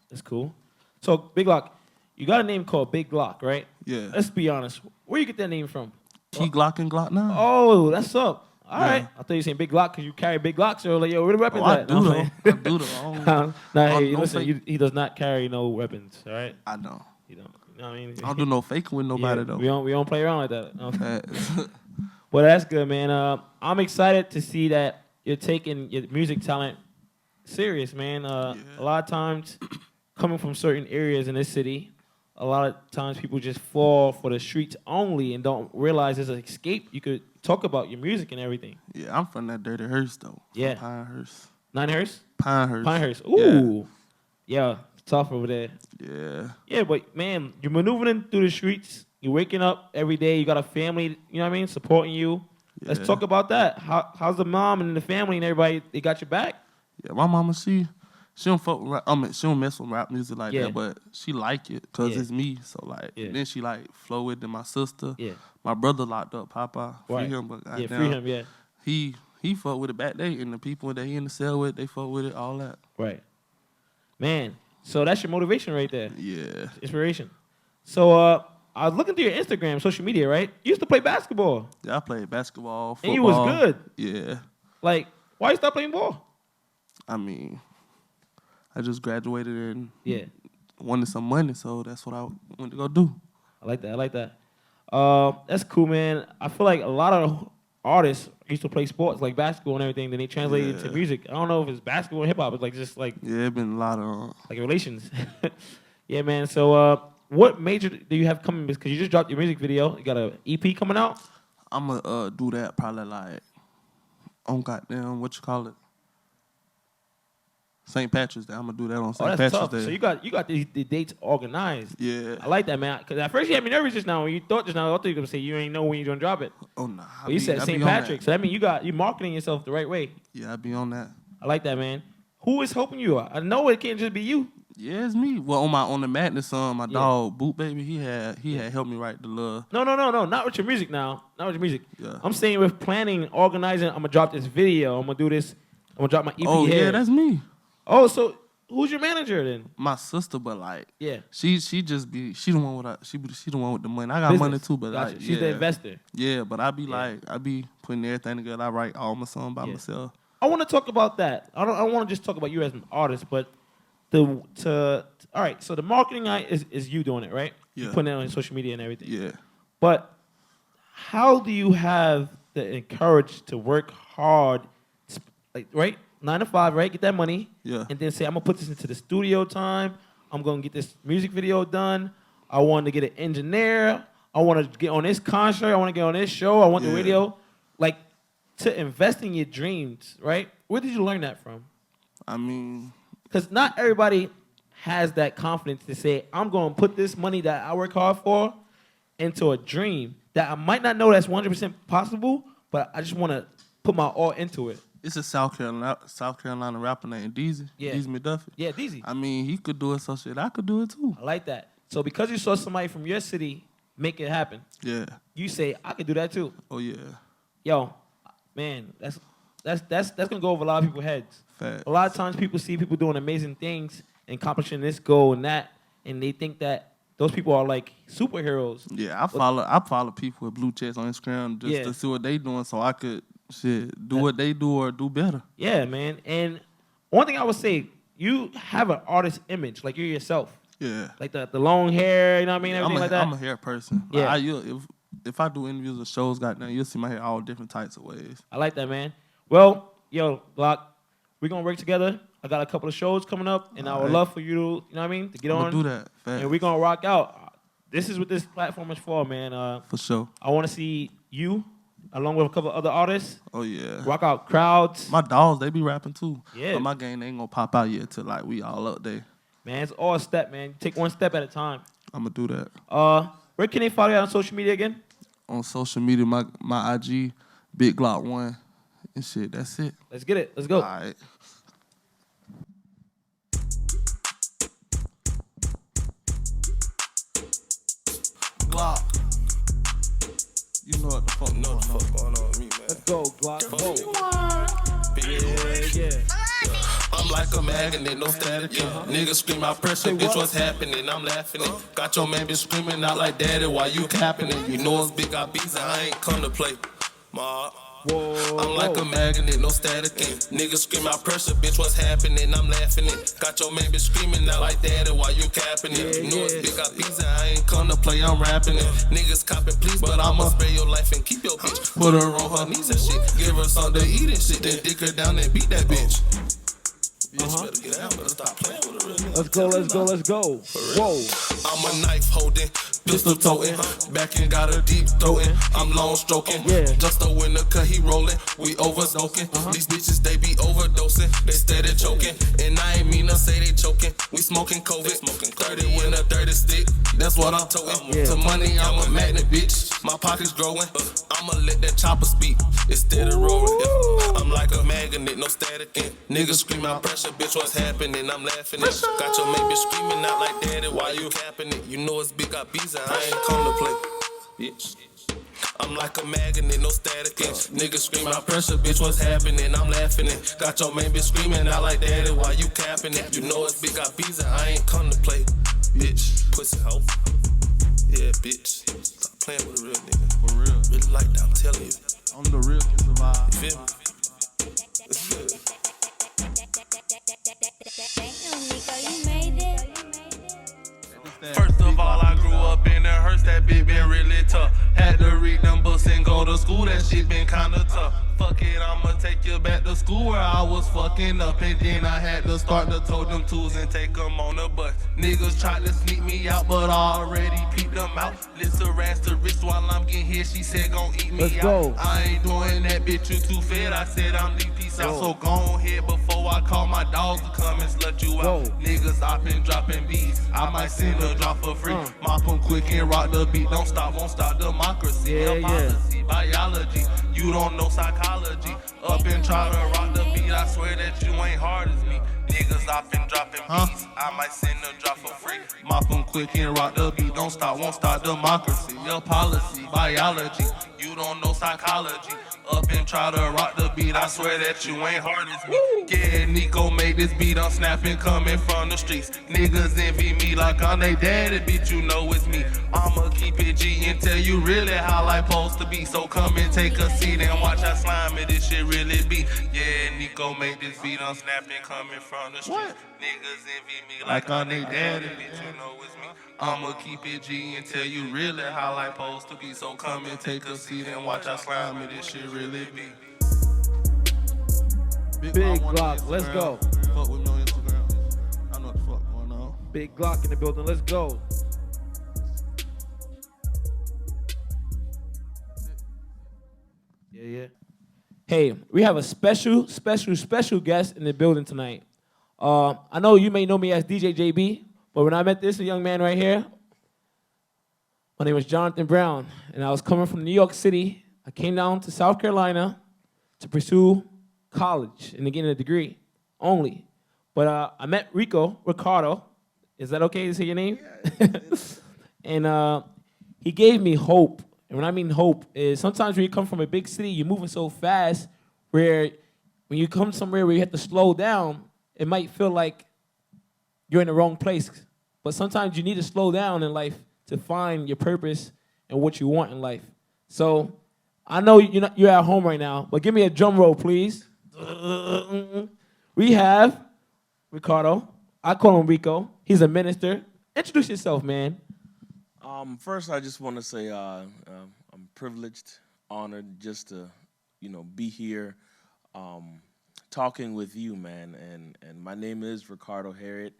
That's cool. So Big Glock, you got a name called Big Glock, right? Yeah. Let's be honest. Where you get that name from? Key Glock and Glock 9. Oh, that's up. All Yeah. right. I thought you were saying Big Glock because you carry big Glocks. So like, yo, where the weapons I at? do No, though. man. I do though. I don't- Nah, I hey, don't listen, fake- he does not carry no weapons, all right? I know. You don't. You know what I mean? I don't do no faking with nobody though. We don't play around like that. Okay. Facts. Well, that's good, man. I'm excited to see that you're taking your music talent serious, man. A lot of times, coming from certain areas in this city, a lot of times people just fall for the streets only and don't realize there's an escape. You could talk about your music and everything. Yeah, I'm from that dirty Hearst though. Yeah. Pinehurst. Ninehurst? Pinehurst. Pinehurst. Ooh. Yeah, tough over there. Yeah. Yeah, but man, you're maneuvering through the streets. You're waking up every day. You got a family, you know what I mean, supporting you. Let's Yeah. talk about that. How's the mom and the family and everybody? They got your back? Yeah, my mama, she don't fuck with rap. I mean, she don't mess with rap music like Yeah. that, but she like it because Yeah. it's me. So like, Yeah. then she like flow with it. My sister, Yeah. my brother locked up, Papa, free Right. him, but Yeah, goddamn, free him, yeah. He fuck with it back there, and the people that he in the cell with, they fuck with it, all that. Right. Man, so that's your motivation right there. Yeah. Inspiration. So I was looking through your Instagram, social media, right? You used to play basketball. Yeah, I played basketball, football. And you was good. Yeah. Like, why you stop playing ball? I mean, I just graduated and Yeah. wanted some money, so that's what I went to go do. I like that. I like that. That's cool, man. I feel like a lot of artists used to play sports like basketball and everything. Then they translated it to Yeah. music. I don't know if it's basketball and hip hop. It's like just like Yeah, it been a lot of. relations. Yeah, man. So, what major do you have coming? Because you just dropped your music video. You got an EP coming out. I'ma do that probably like on goddamn what you call it, St. Patrick's Day. I'ma do that on Oh, St. that's Patrick's tough. Day. So you got the dates organized. Yeah. I like that, man. Because at first you had me nervous just now. When you thought just now, I thought you were gonna say you ain't know when you're gonna drop it. Oh nah. But you said St. Patrick's. So that means you marketing yourself the right way. Yeah, I be on that. I like that, man. Who is helping you out? I know it can't just be you. Yeah, it's me. Well, on the Madness song, my Yeah. dog Boot Baby, he had helped me write the little. No. Not with your music now. Not with your music. Yeah. I'm saying with planning, organizing. I'm gonna drop this video. I'm gonna do this. I'm gonna drop my EP Oh here. yeah, that's me. Oh, so who's your manager then? My sister, but like Yeah. she just be she the one with she the one with the money. I got Business. money too, but Gotcha. like She's the yeah. investor. Yeah, but I be putting everything together. I write all my songs by Yeah. myself. I want to talk about that. I don't want to just talk about you as an artist, but all right. So the marketing is you doing it, right? You Yeah. putting it on social media and everything. Yeah. But how do you have the courage to work hard, like right, 9 to 5, right? Get that money, Yeah. and then say I'm gonna put this into the studio time. I'm gonna get this music video done. I want to get an engineer. I want to get on this concert. I want to get on this show. I want the Yeah. radio, like to invest in your dreams, right? Where did you learn that from? I mean, Because not everybody has that confidence to say, I'm going to put this money that I work hard for into a dream that I might not know that's 100% possible, but I just want to put my all into it. it's a South Carolina rapper named Deezy. Yeah. Deezy McDuffie. Yeah, Deezy. I mean, he could do it, so shit, I could do it too. I like that. So because you saw somebody from your city make it happen, Yeah. you say, I could do that too. Oh yeah. Yo, man, that's going to go over a lot of people's heads. Facts. A lot of times people see people doing amazing things and accomplishing this goal and that, and they think that those people are like superheroes. Yeah, I follow people with blue checks on Instagram just Yeah. to see what they doing, so I could do what they do or do better. Yeah, man. And one thing I would say, you have an artist image, like you're yourself. Yeah. Like the long hair, you know what I mean? Everything like that. I'm a hair person. Yeah. Like, if I do interviews or shows, goddamn, you'll see my hair all different types of ways. I like that, man. Well, yo, Glock, we're going to work together. I got a couple of shows coming up, and I would Alright. love for you to, you know what I mean, to get I'm on. gonna do that. Facts. And we're going to rock out. This is what this platform is for, man. For sure. I want to see you, along with a couple of other artists, Oh yeah. rock out crowds. My dogs, they be rapping too. Yeah. But my game ain't gonna pop out yet till like we all up there. Man, it's all a step, man. Take one step at a time. I'm gonna do that. Where can they follow you on social media again? On social media, my IG, Big Glock 1 and shit. That's it. Let's get it. Let's go. All right. Glock. You know what the fuck going on with me, man. Let's go, Glock. Whoa. Yeah. I'm like a magnet, no static. Niggas scream out pressure, bitch, what's happening? I'm laughing it. Got your man bitch screaming out like daddy while you capping it. You know it's big, I beats, I ain't come to play. Ma. I'm like a magnet, no static. Niggas scream out pressure, bitch, what's happening? I'm laughing it. Got your man bitch screaming out like daddy while you capping it. You know it's big, I beats, I ain't come to play, I'm rapping it. Niggas copping, please, but I'ma spare your life and keep your bitch. Put her on her knees and shit. Give her something to eat and shit, then dick her down and beat that bitch. Bitch, better get out, better stop playing with her. Let's go. Whoa. I'm a knife holding, pistol toting, back and got a deep throating. I'm long stroking, Yeah. just a winner cut he rolling. We over smoking, these bitches they be overdosing, they steady choking, and I ain't mean to say they choking. We smoking COVID, smoking 30 with a 30 stick. That's what I'm toting. Yeah. To money, I'm a magnet, bitch. My pocket's growing. I'ma let that chopper speak. It's steady rolling. I'm like a magnet, no static. Niggas scream out pressure, bitch. What's happening? I'm laughing it. Got your baby screaming out like daddy. Why you capping it? You know it's big, got bees, I ain't come to play. Bitch. I'm like a magnet, no static. Niggas scream out pressure, bitch, what's happening? I'm laughing it. Got your man bitch screaming out like daddy, why you capping it? You know it's big, got bees, I ain't come to play. Bitch, pussy hoe. Yeah, bitch. Stop playing with a real nigga. For real. Really like that, I'm telling you. Only the real can survive. You feel me? First of all, I grew up in the Hearst, that bitch been really tough. Had to read them books and go to school, that shit been kinda tough. Fuck it, I'ma take you back to school where I was fucking up. And then I had to start to tote them tools and take them on the bus. Niggas tried to sneak me out, but I already peeped them out. Listen, rats to wrist while I'm getting here, she said gon' eat me Let's out. go. I ain't doing that, bitch, you too fed. I said I'm leave peace out, so go on ahead before I call my dogs to come and slut you out. Whoa. Niggas, I been dropping beats. I might send a drop for free. Mop 'em quick and rock the beat. Don't stop, won't stop democracy. Yeah, Your policy, biology. You don't know psychology. Up and try to rock the beat. I swear that you ain't hard as me. Niggas, I been dropping beats. I might send a drop for free. Mop 'em quick and rock the beat. Don't stop, won't stop democracy. Your policy, biology. You don't know psychology. Up and try to rock the beat. I swear that you ain't hard as me. Yeah, Nico made this beat. I'm snapping coming from the streets. Niggas envy me like I'm they daddy, bitch. You know it's me. I'ma keep it G and tell you really how life supposed to be. So come and take a seat and watch how slimy this shit really be. Yeah, Nico made this beat. I'm snapping coming from the streets. Niggas envy me like I'm they daddy, bitch. You know it's me. I'ma keep it G and tell you really how life supposed to be. So come and take a seat and watch how slimy this shit really be. Big Glock on Glock, let's Instagram. go. Fuck with me on Instagram. I know what the fuck going on. Big Glock in the building. Let's go. Yeah. Hey, we have a special guest in the building tonight. I know you may know me as DJ JB, but when I met this young man right here, my name was Jonathan Brown, and I was coming from New York City. I came down to South Carolina to pursue college and to get a degree only. But I met Ricardo. Is that okay to say your name? And he gave me hope. And when I mean hope is sometimes when you come from a big city, you're moving so fast where when you come somewhere where you have to slow down, it might feel like you're in the wrong place. But sometimes you need to slow down in life to find your purpose and what you want in life. So I know you're at home right now, but give me a drum roll, please. We have Ricardo. I call him Rico. He's a minister. Introduce yourself, man. First, I just want to say I'm privileged, honored just to, be here talking with you, man. And my name is Ricardo Harriet.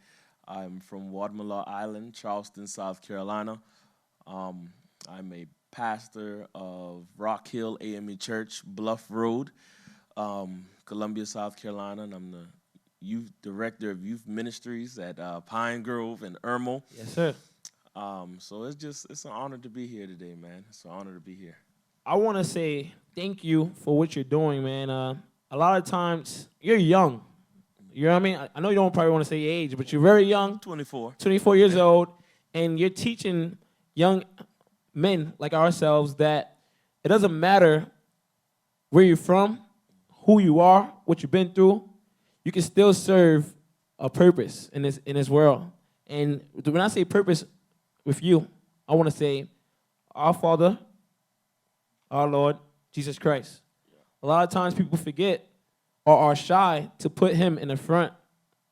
I'm from Guatemala Island, Charleston, South Carolina. I'm a pastor of Rock Hill AME Church, Bluff Road, Columbia, South Carolina, and I'm the youth director of youth ministries at Pine Grove and Irmo. Yes, sir. So it's an honor to be here today, man. It's an honor to be here. I want to say thank you for what you're doing, man. A lot of times, you're young. You know what I mean? I know you don't probably want to say your age, but you're very young. 24. 24 years old, and you're teaching young men like ourselves that it doesn't matter where you're from, who you are, what you've been through. You can still serve a purpose in this world. And when I say purpose with you, I want to say our Father, our Lord, Jesus Christ. A lot of times people forget or are shy to put him in the front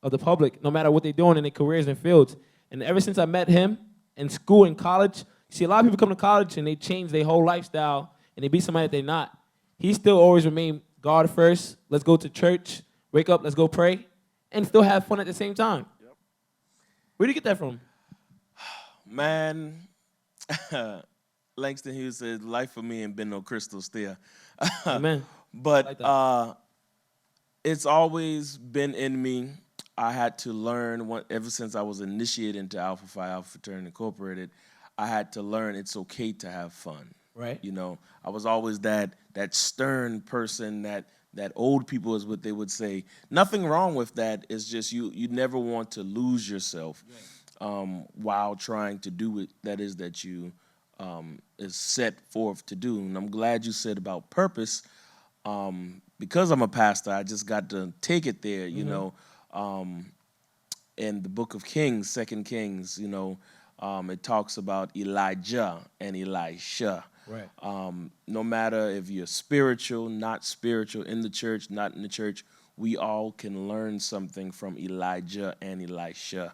of the public, no matter what they're doing in their careers and fields. And ever since I met him in school and college, you see a lot of people come to college and they change their whole lifestyle and they be somebody that they're not. He still always remained God first. Let's go to church, wake up, let's go pray, and still have fun at the same time. Yep. Where do you get that from? Man, Langston Hughes said, life for me ain't been no crystal still. Amen. But it's always been in me. I had to learn, ever since I was initiated into Alpha Phi Alpha Fraternity Incorporated, I had to learn it's okay to have fun. Right. I was always that stern person, that old people is what they would say. Nothing wrong with that. It's just you never want to lose yourself while trying to do it that you is set forth to do. And I'm glad you said about purpose. Because I'm a pastor, I just got to take it there, in the book of Kings, 2 Kings, It talks about Elijah and Elisha. Right. No matter if you're spiritual, not spiritual, in the church, not in the church, we all can learn something from Elijah and Elisha.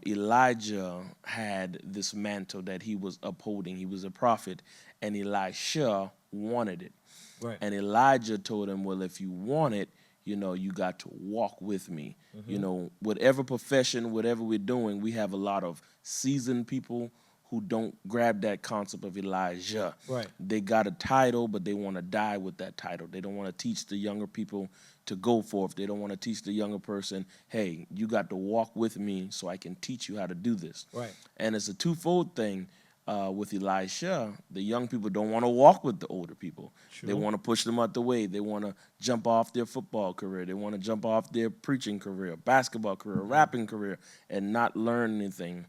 Elijah had this mantle that he was upholding. He was a prophet, and Elisha wanted it. Right. And Elijah told him, well, if you want it, you know, you got to walk with me. You know, whatever profession, whatever we're doing, we have a lot of seasoned people who don't grab that concept of Elijah. Right. They got a title, but they want to die with that title. They don't want to teach the younger people to go forth. They don't want to teach the younger person, hey, you got to walk with me so I can teach you how to do this. Right. And it's a twofold thing. With Elisha, the young people don't want to walk with the older people. They want to push them out the way. They want to jump off their football career. They want to jump off their preaching career, basketball career, rapping career, and not learn anything.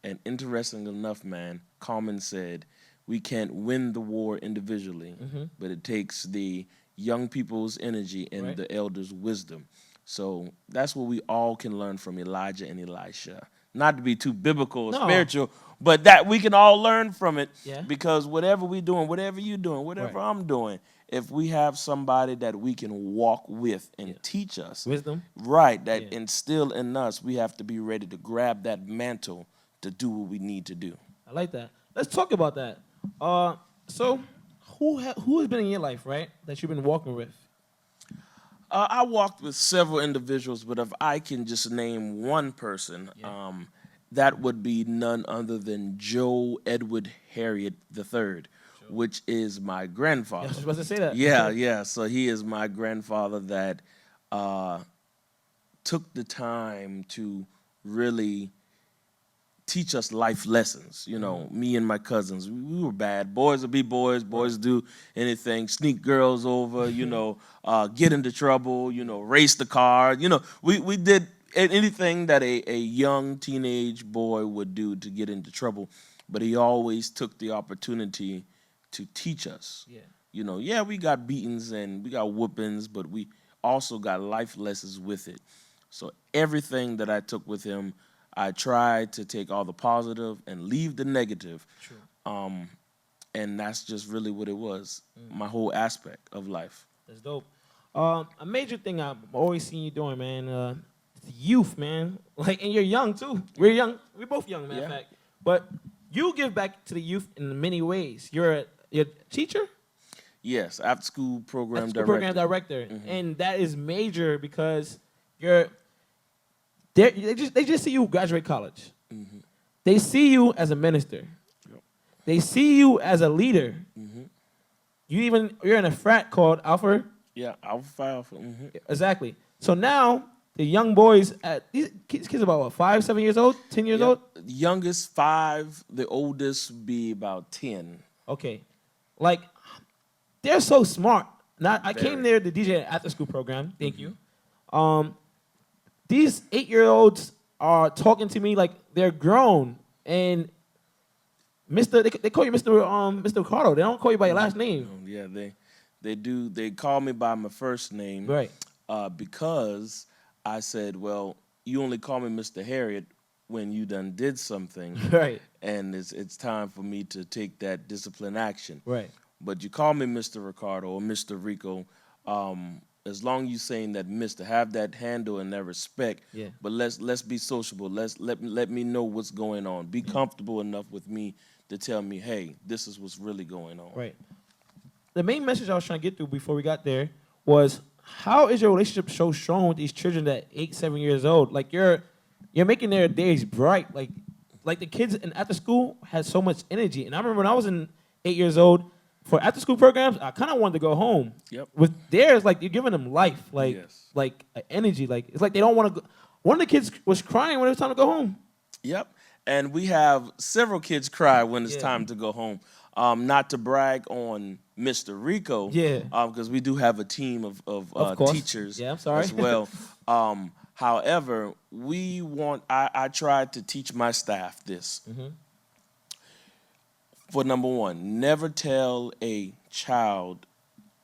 And interesting enough, man, Common said, we can't win the war individually, but it takes the young people's energy and the elders' wisdom. So that's what we all can learn from Elijah and Elisha. Not to be too biblical or spiritual, but that we can all learn from it. Yeah. Because whatever we're doing, whatever you're doing, whatever I'm doing, if we have somebody that we can walk with and teach us, Wisdom. right, that instill in us, we have to be ready to grab that mantle to do what we need to do. I like that. Let's talk about that. So who has been in your life, right, that you've been walking with? I walked with several individuals, but if I can just name one person, that would be none other than Joe Edward Harriet III, which is my grandfather. I was supposed to say that. Yeah. So he is my grandfather that took the time to really teach us life lessons. You know, me and my cousins, we were bad. Boys would be boys. Boys do anything, sneak girls over, you know, get into trouble, you know, race the car. You know, we did anything that a young teenage boy would do to get into trouble. But he always took the opportunity to teach us. Yeah. You know, yeah, we got beatings and we got whoopings, but we also got life lessons with it. So everything that I took with him, I tried to take all the positive and leave the negative. True. And that's just really what it was, my whole aspect of life. That's dope. A major thing I've always seen you doing, man, youth, man. Like, and you're young, too. We're young. We're both young, matter of fact. But you give back to the youth in many ways. You're a teacher? Yes, after school program director. Program director. And that is major because they just see you graduate college. They see you as a minister. They see you as a leader. You're in a frat called Alpha. Yeah, Alpha. Exactly. So now the young boys these kids about what, 5, 7 years old, 10 years old? Youngest 5, the oldest be about 10. Okay. Like, they're so smart. Now I came there to DJ after school program. Thank you. These 8-year-olds are talking to me like they're grown, and they call you Mr. Ricardo. They don't call you by your last name. Yeah, they do. They call me by my first name, right? Because I said, well, you only call me Mr. Harriet when you done did something, right? And it's time for me to take that discipline action, right? But you call me Mr. Ricardo or Mr. Rico. As long as you saying that Mr. have that handle and that respect, but let's be sociable. Let me know what's going on. Be comfortable enough with me to tell me, hey, this is what's really going on. Right. The main message I was trying to get through before we got there was, how is your relationship so strong with these children that 8, 7 years old? Like you're making their days bright. Like the kids in after school had so much energy. And I remember when I was 8 years old, for after school programs, I kind of wanted to go home. Yep. With theirs, like you're giving them life, like energy. Like it's like they don't want to go. One of the kids was crying when it was time to go home. Yep. And we have several kids cry when it's time to go home. Not to brag on Mr. Rico, because we do have a team of teachers as well. However, I tried to teach my staff this. For number one, never tell a child,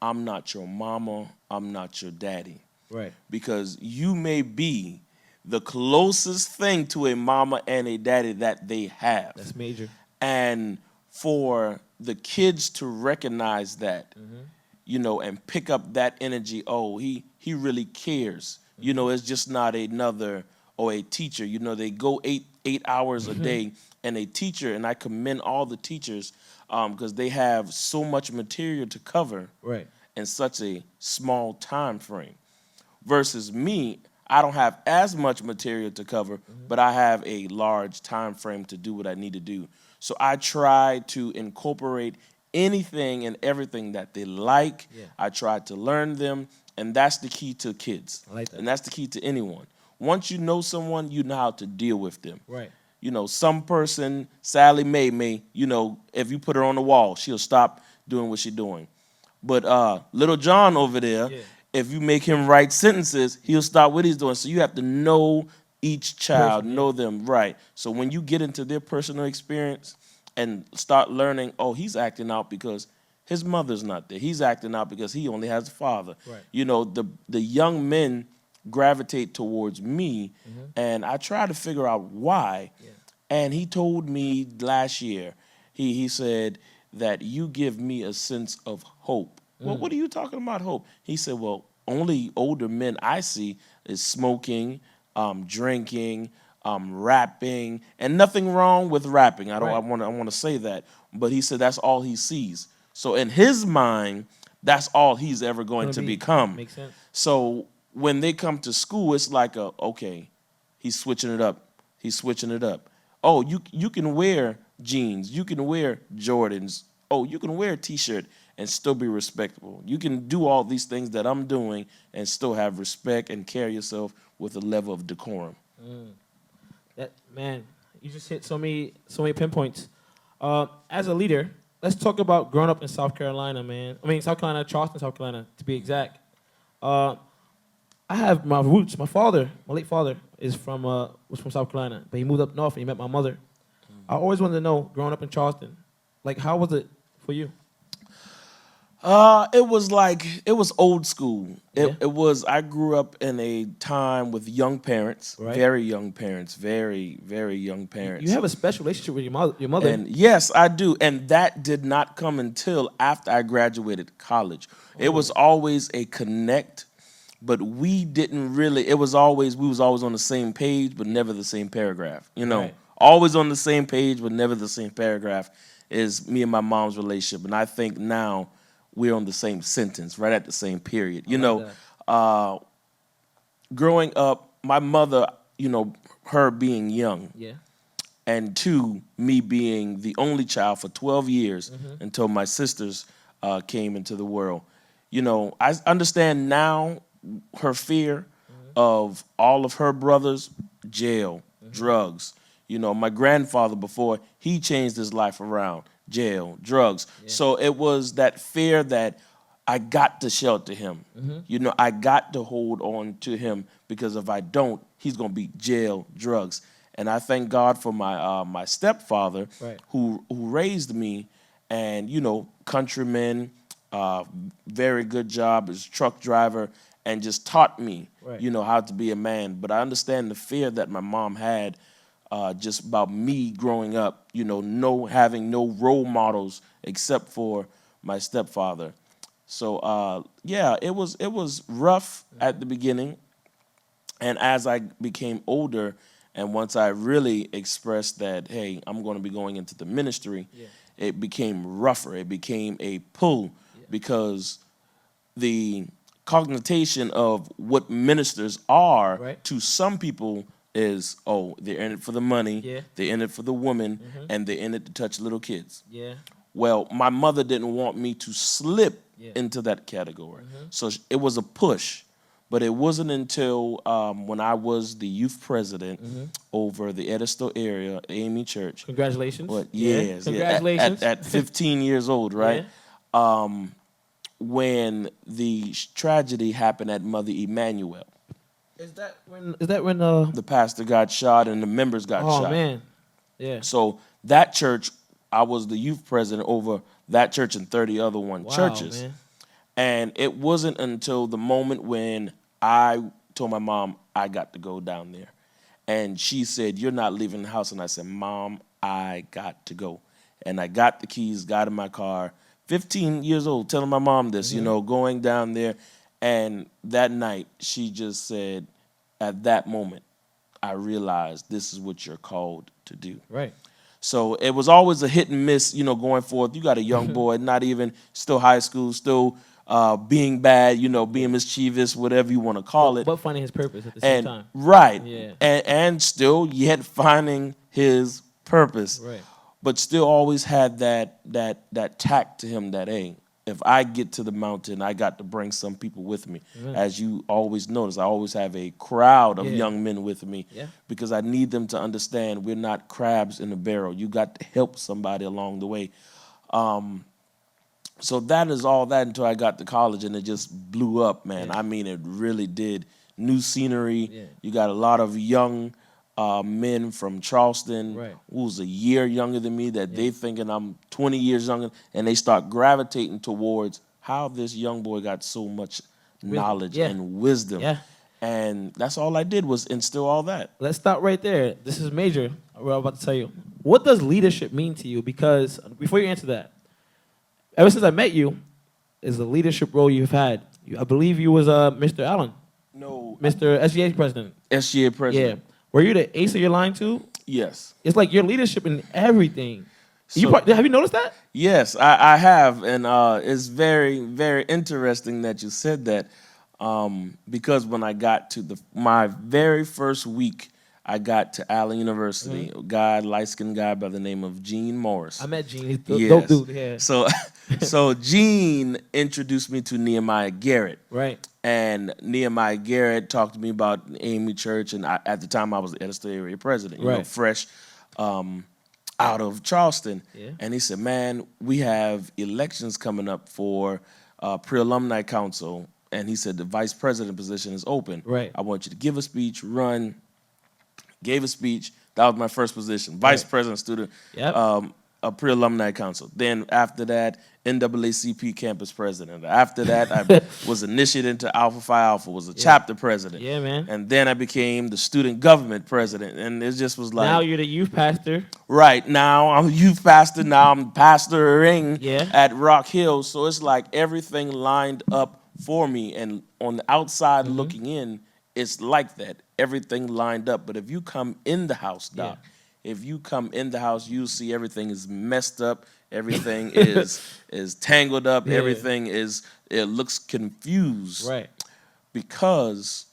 I'm not your mama, I'm not your daddy. Right. Because you may be the closest thing to a mama and a daddy that they have. That's major. And for the kids to recognize that, you know, and pick up that energy, oh, he really cares. You know, it's just not another or a teacher. You know, they go eight hours a day, and a teacher, and I commend all the teachers because they have so much material to cover Right. in such a small time frame. Versus me, I don't have as much material to cover, but I have a large time frame to do what I need to do. So I try to incorporate anything and everything that they like. Yeah. I try to learn them, and that's the key to kids. I like that. And that's the key to anyone. Once you know someone, you know how to deal with them. Right. You know, some person, Sally Mae may, you know, if you put her on the wall, she'll stop doing what she's doing. But little John over there, Yeah. if you make him write sentences, he'll stop what he's doing. So you have to know each child, Person, know them right. So when you get into their personal experience and start learning, oh, he's acting out because his mother's not there. He's acting out because he only has a father. Right. You know, the young men gravitate towards me, and I try to figure out why. Yeah. And he told me last year, he said that you give me a sense of hope. Well, what are you talking about hope? He said, well, only older men I see is smoking, drinking, rapping, and nothing wrong with rapping. I want to say that, but he said that's all he sees. So in his mind, that's all he's ever going to become. Makes sense. So when they come to school, it's like okay, he's switching it up. He's switching it up. Oh, you can wear jeans. You can wear Jordans. Oh, you can wear a T-shirt and still be respectable. You can do all these things that I'm doing and still have respect and carry yourself with a level of decorum. That man, you just hit so many pinpoints. As a leader, let's talk about growing up in South Carolina, man. I mean, South Carolina, Charleston, South Carolina, to be exact. I have my roots. My father, my late father, was from South Carolina, but he moved up north and he met my mother. I always wanted to know, growing up in Charleston, like, how was it for you? It was old school. Yeah. I grew up in a time with young parents, Right. very young parents, very, very young parents. You have a special relationship with your mother. And yes, I do. And that did not come until after I graduated college. It was always a connect, but we didn't really, we was always on the same page, but never the same paragraph. You know, Right. always on the same page, but never the same paragraph is me and my mom's relationship. And I think now we're on the same sentence, right at the same period. You know, growing up, my mother, you know, her being young, Yeah. and two, me being the only child for 12 years until my sisters came into the world. You know, I understand now her fear of all of her brothers, jail, drugs. You know, my grandfather before, he changed his life around, jail, drugs. So it was that fear that I got to shelter him. You know, I got to hold on to him because if I don't, he's going to be jail, drugs. And I thank God for my my stepfather Right. who raised me, and, you know, countryman, very good job as truck driver, and just taught me, Right. you know, how to be a man. But I understand the fear that my mom had just about me growing up, you know, having no role models except for my stepfather. So yeah, it was rough at the beginning, and as I became older, and once I really expressed that, hey, I'm going to be going into the ministry, it became rougher. It became a pull because the cognition of what ministers are Right. to some people is, oh, they're in it for the money, Yeah. they're in it for the woman, and they're in it to touch little kids. Yeah. Well, my mother didn't want me to slip into that category. So it was a push. But it wasn't until when I was the youth president over the Edisto area, AME Church. Congratulations. But yes, Congratulations. At 15 years old, right? When the tragedy happened at Mother Emanuel. Is that when The pastor got shot and the members got shot. Oh man. Yeah. So that church, I was the youth president over that church and 30 other Wow, churches. man. And it wasn't until the moment when I told my mom I got to go down there. And she said, "You're not leaving the house." And I said, "Mom, I got to go." And I got the keys, got in my car, 15 years old, telling my mom this, you know, going down there. And that night, she just said, at that moment, I realized this is what you're called to do. Right. So it was always a hit and miss, you know, going forth. You got a young boy, not even still high school, still being bad, you know, being mischievous, whatever you want to call it. But finding his purpose at the same And time. right. Yeah. And still yet finding his purpose. Right. But still always had that tact to him that, hey, if I get to the mountain, I got to bring some people with me. As you always notice, I always have a crowd of young men with me because I need them to understand we're not crabs in a barrel. You got to help somebody along the way. So that is all that until I got to college, and it just blew up, man. I mean, it really did. New scenery. You got a lot of young men from Charleston who's a year younger than me that they thinking I'm 20 years younger, and they start gravitating towards how this young boy got so much knowledge and wisdom. And that's all I did was instill all that. Let's stop right there. This is major. What I'm about to tell you. What does leadership mean to you? Because before you answer that, ever since I met you, is the leadership role you've had. I believe you was Mr. Allen. No. Mr. SGA president. SGA president. Yeah. Were you the ace of your line too? Yes. It's like your leadership in everything. So, Have you noticed that? Yes, I have, and it's very, very interesting that you said that, because when I got to my very first week, I got to Allen University. A light-skinned guy by the name of Gene Morris. I met Gene. He's a dope dude. Yeah. So Gene introduced me to Nehemiah Garrett. Right. And Nehemiah Garrett talked to me about Amy Church, and at the time I was the Edison area president, you know, fresh out of Charleston. And he said, "Man, we have elections coming up for pre-alumni council," and he said the vice president position is open. Right. I want you to give a speech, run. Gave a speech. That was my first position, vice president, student, a pre-alumni council. Then after that, NAACP campus president. After that, I was initiated into Alpha Phi Alpha, was a chapter president. Yeah, man. And then I became the student government president. And it just was like... Now you're the youth pastor. Right. Now I'm a youth pastor. Now I'm pastoring Yeah. at Rock Hill. So it's like everything lined up for me. And on the outside looking in, it's like that. Everything lined up. But if you come in the house, Doc, if you come in the house, you'll see everything is messed up. Everything is tangled up. Everything it looks confused. Right. Because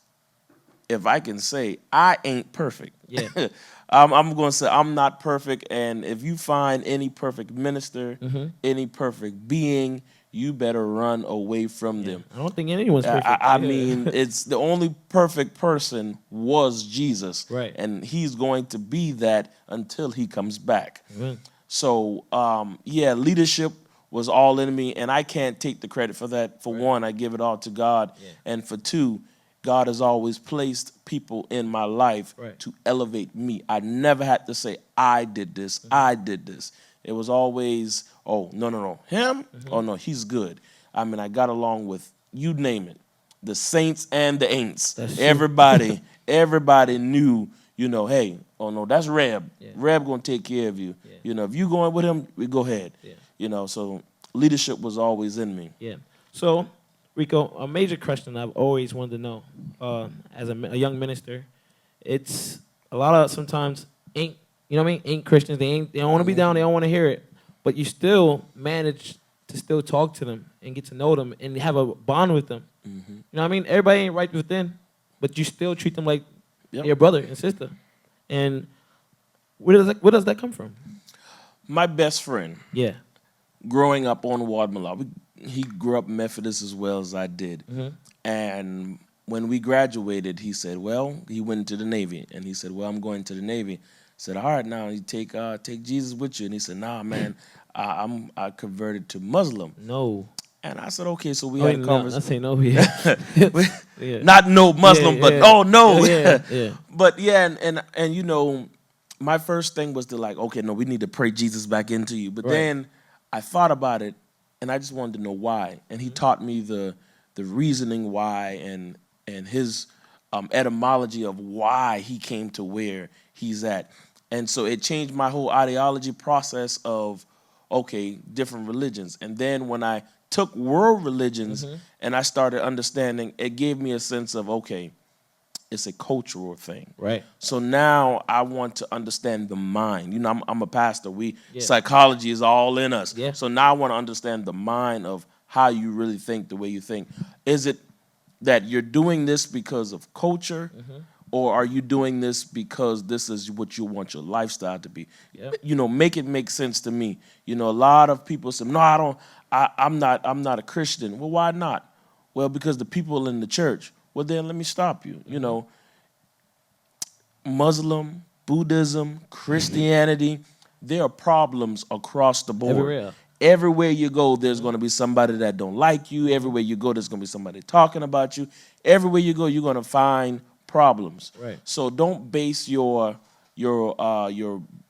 if I can say, I ain't perfect. Yeah. I'm going to say I'm not perfect. And if you find any perfect minister, any perfect being, you better run away from them. I don't think anyone's perfect. I mean, it's the only perfect person was Jesus. Right. And he's going to be that until he comes back. Amen. So, leadership was all in me, and I can't take the credit for that. For one, I give it all to God. And for two, God has always placed people in my life to elevate me. I never had to say, I did this, I did this. It was always, oh, no, him? Oh, no, he's good. I mean, I got along with, you name it, the saints and the ain'ts. Everybody knew, you know, hey, oh, no, that's Reb. Reb going to take care of you. You know, if you going with him, we go ahead. You know, so leadership was always in me. Yeah. So, Rico, a major question I've always wanted to know as a young minister, it's a lot of sometimes ain't, you know what I mean? Ain't Christians. They don't want to be down. They don't want to hear it. But you still manage to still talk to them and get to know them and have a bond with them. You know what I mean? Everybody ain't right within, but you still treat them like your brother and sister. And where does that come from? My best friend. Yeah. Growing up on Wadmalaw, he grew up Methodist as well as I did. And when we graduated, he said, well, he went into the Navy. And he said, well, I'm going to the Navy. I said, all right, now you take Jesus with you. And he said, nah, man, I converted to Muslim. No. And I said, okay, so we had a conversation. I say no, yeah. Not no Muslim, but oh no. Yeah. But yeah, and you know, my first thing was to like, okay, no, we need to pray Jesus back into you. But then I thought about it, and I just wanted to know why. And he taught me the reasoning why and his etymology of why he came to where he's at. And so it changed my whole ideology process of, okay, different religions. And then when I took world religions and I started understanding, it gave me a sense of, okay, it's a cultural thing. Right. So now I want to understand the mind. You know, I'm a pastor. Psychology is all in us. Yeah. So now I want to understand the mind of how you really think, the way you think. Is it that you're doing this because of culture, or are you doing this because this is what you want your lifestyle to be? Yeah. You know, make it make sense to me. You know, a lot of people say, no, I'm not a Christian. Well, why not? Well, because the people in the church. Well, then let me stop you. You know, Muslim, Buddhism, Christianity, there are problems across the board. Everywhere. Everywhere you go, there's going to be somebody that don't like you. Everywhere you go, there's going to be somebody talking about you. Everywhere you go, you're going to find problems. Right. So don't base your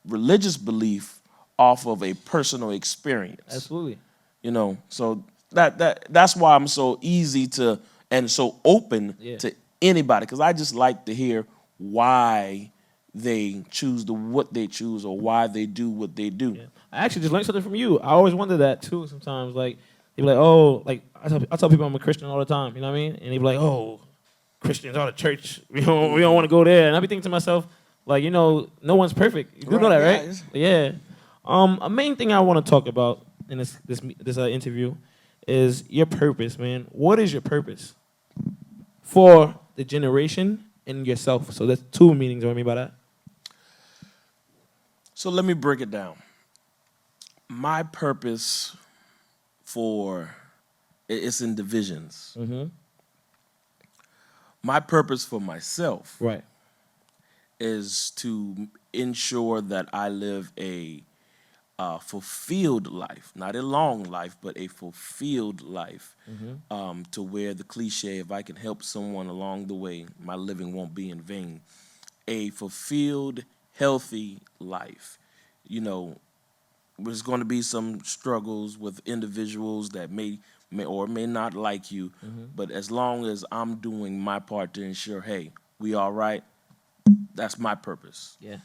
religious belief off of a personal experience. Absolutely. You know, so that's why I'm so easy to and so open to anybody, because I just like to hear why they choose what they choose or why they do what they do. Yeah. I actually just learned something from you. I always wonder that too sometimes. Like, they be like, oh, like, I tell people I'm a Christian all the time, you know what I mean? And they be like, oh, Christians are the church. We don't want to go there. And I be thinking to myself, like, you know, no one's perfect. You do know that, right? Yeah. A main thing I want to talk about in this interview is your purpose, man. What is your purpose for the generation and yourself? So there's two meanings. What I mean by that. So let me break it down. My purpose it's in divisions. My purpose for myself Right. is to ensure that I live a fulfilled life, not a long life, but a fulfilled life, to where the cliche, if I can help someone along the way, my living won't be in vain. A fulfilled, healthy life. You know, there's going to be some struggles with individuals that may or may not like you, but as long as I'm doing my part to ensure, hey, we all right, that's my purpose. Yeah.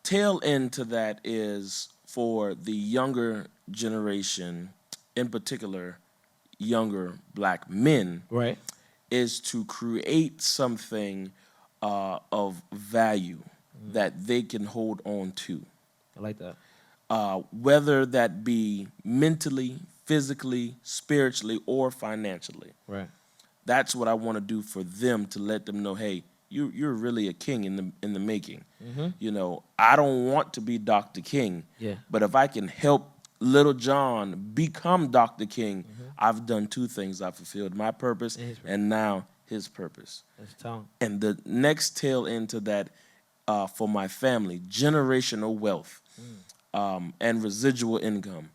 Tail end to that is for the younger generation, in particular, younger black men, Right. is to create something of value that they can hold on to. I like that. Whether that be mentally, physically, spiritually, or financially. Right. That's what I want to do for them, to let them know, hey, you're really a king in the making. You know, I don't want to be Dr. King, but if I can help Little John become Dr. King, I've done two things. I've fulfilled my purpose and now his purpose. That's talent. And the next tail into that for my family, generational wealth and residual income.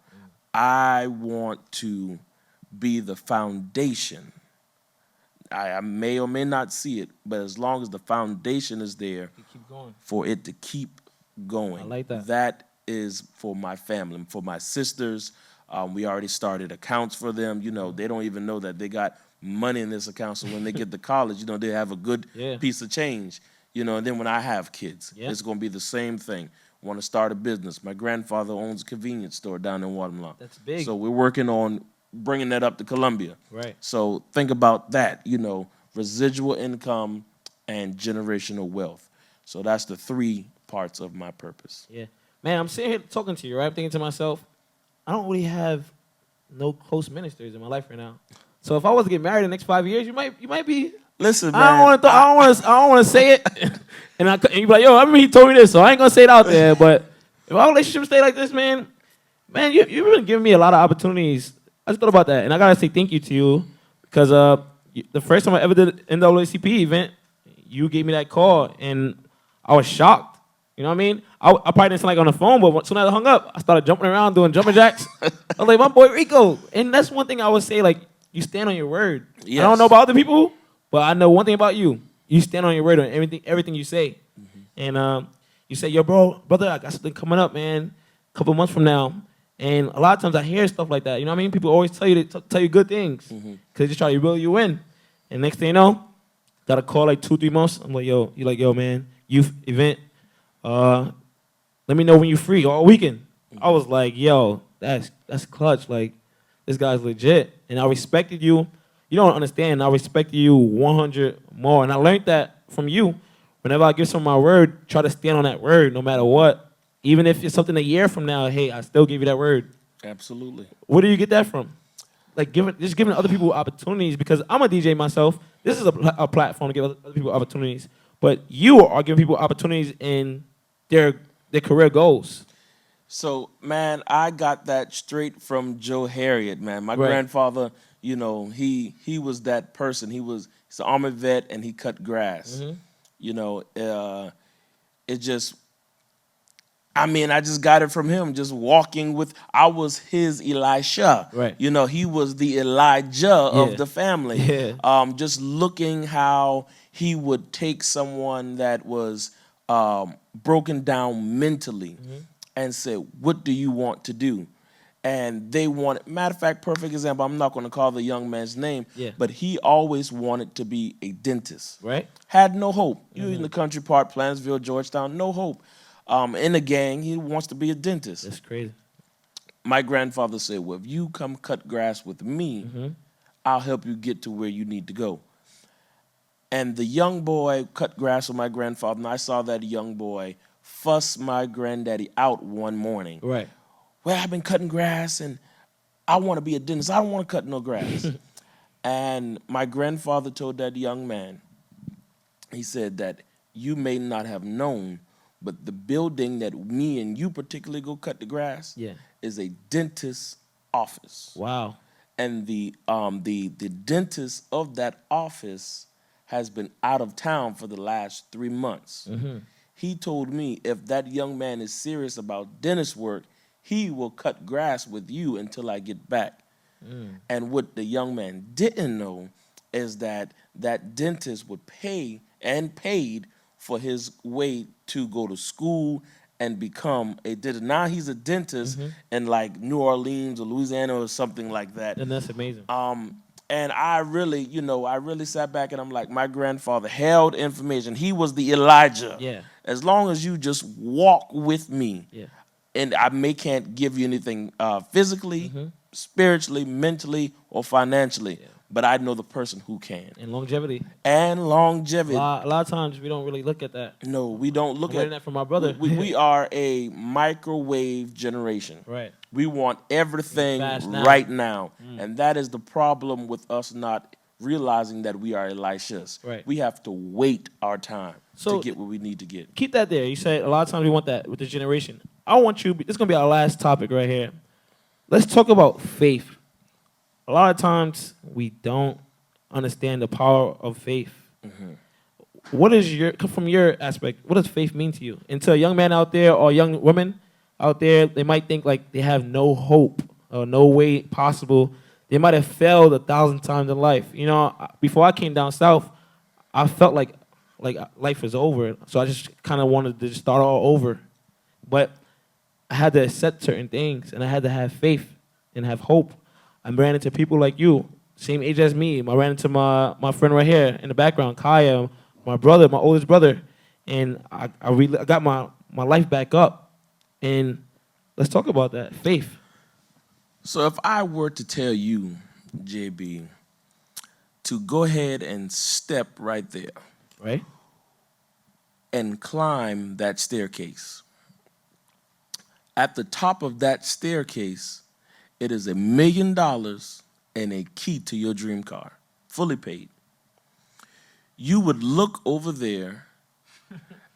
I want to be the foundation. I may or may not see it, but as long as the foundation is there, keep going. for it to keep going. I like that. That is for my family. For my sisters, we already started accounts for them. You know, they don't even know that they got money in this account. So when they get to college, you know, they have a good piece of change. You know, and then when I have kids, it's going to be the same thing. Want to start a business. My grandfather owns a convenience store down in Guatemala. That's big. So we're working on bringing that up to Colombia. Right. So think about that, you know, residual income and generational wealth. So that's the three parts of my purpose. Yeah. Man, I'm sitting here talking to you, right? I'm thinking to myself, I don't really have no close ministers in my life right now. So if I was to get married in the next 5 years, you might be. Listen, man. I don't want to say it. and you be like, yo, I remember he told me this, so I ain't gonna say it out there. But if our relationship stay like this, man, you've been giving me a lot of opportunities. I just thought about that, and I gotta say thank you to you because the first time I ever did an NAACP event, you gave me that call, and I was shocked. You know what I mean? I probably didn't sound like on the phone, but as soon as I hung up, I started jumping around doing jumping jacks. I was like, my boy Rico, and that's one thing I would say, like, you stand on your word. Yes. I don't know about other people, but I know one thing about you: you stand on your word on everything you say. And you say, yo, brother, I got something coming up, man, a couple months from now. And a lot of times I hear stuff like that. You know what I mean? People always tell you good things because they just try to reel you in. And next thing you know, Got a call like 2-3 months. I'm like, yo, you like, yo, man, youth event. Let me know when you're free all weekend. I was like, yo, that's clutch. Like, this guy's legit. And I respected you. You don't understand. I respected you 100 more. And I learned that from you. Whenever I give someone my word, try to stand on that word no matter what. Even if it's something a year from now, hey, I still give you that word. Absolutely. Where do you get that from? Like just giving other people opportunities, because I'm a DJ myself. This is a platform to give other people opportunities. But you are giving people opportunities in their career goals. So, man, I got that straight from Joe Harriet, man. My grandfather, you know, he was that person. He's an Army vet, and he cut grass. You know, it just, I mean, I just got it from him, just walking with, I was his Elisha. Right. You know, he was the Elijah of the family. Yeah. Just looking how he would take someone that was broken down mentally and say, what do you want to do? And they wanted, matter of fact, perfect example, I'm not going to call the young man's name, but he always wanted to be a dentist. Right. Had no hope. You in the country part, Plansville, Georgetown, no hope. In a gang, he wants to be a dentist. That's crazy. My grandfather said, well, if you come cut grass with me, I'll help you get to where you need to go. And the young boy cut grass with my grandfather, and I saw that young boy fuss my granddaddy out one morning. Right. Well, I've been cutting grass, and I want to be a dentist. I don't want to cut no grass. And my grandfather told that young man, he said that you may not have known, but the building that me and you particularly go cut the grass is a dentist's office. Wow. And the dentist of that office has been out of town for the last 3 months. He told me if that young man is serious about dentist work, he will cut grass with you until I get back. And what the young man didn't know is that that dentist would pay and paid for his way to go to school and become a dentist. Now he's a dentist in like New Orleans or Louisiana or something like that. And that's amazing. And I really, you know, I really sat back and I'm like, my grandfather held information. He was the Elijah. Yeah. As long as you just walk with me, Yeah. and I can't give you anything physically, spiritually, mentally, or financially, but I know the person who can. And longevity. And longevity. A lot of times we don't really look at that. No, we don't look I'm learning that from my brother. We are a microwave generation. Right. We want everything Fast now. right now. And that is the problem with us not realizing that we are Elishas. Right. We have to wait our time So- to get what we need to get. Keep that there. You said a lot of times we want that with this generation. I want you, this is going to be our last topic right here. Let's talk about faith. A lot of times we don't understand the power of faith. What is from your aspect, what does faith mean to you? And to a young man out there or a young woman out there, they might think like they have no hope or no way possible. They might have failed 1,000 times in life. You know, before I came down south, I felt like life was over. So I just kind of wanted to just start all over. But I had to accept certain things, and I had to have faith and have hope. I ran into people like you, same age as me. I ran into my friend right here in the background, Kaya, my brother, my oldest brother, and I got my life back up. And let's talk about that, faith. So if I were to tell you, JB, to go ahead and step right there, Right? and climb that staircase. At the top of that staircase, it is $1 million and a key to your dream car, fully paid. You would look over there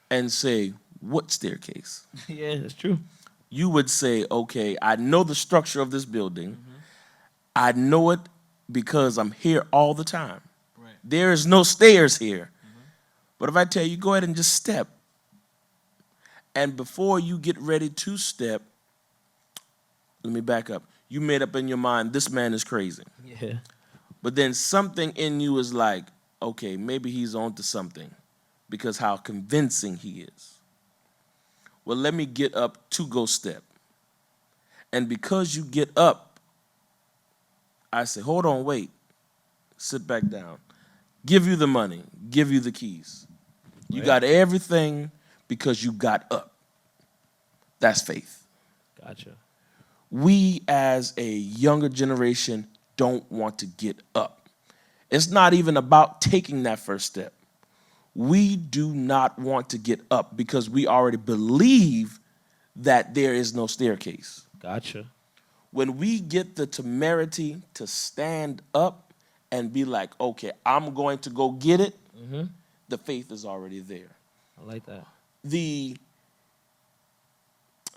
and say, what staircase? Yeah, that's true. You would say, okay, I know the structure of this building. I know it because I'm here all the time. Right. There is no stairs here. But if I tell you, go ahead and just step. And before you get ready to step, let me back up. You made up in your mind, this man is crazy. Yeah. But then something in you is like, okay, maybe he's on to something because how convincing he is. Well, let me get up to go step. And because you get up, I say, hold on, wait. Sit back down. give you the money, give you the keys. You got everything because you got up. That's faith. Gotcha. We as a younger generation don't want to get up. It's not even about taking that first step. We do not want to get up because we already believe that there is no staircase. Gotcha. When we get the temerity to stand up and be like, okay, I'm going to go get it, the faith is already there. I like that. The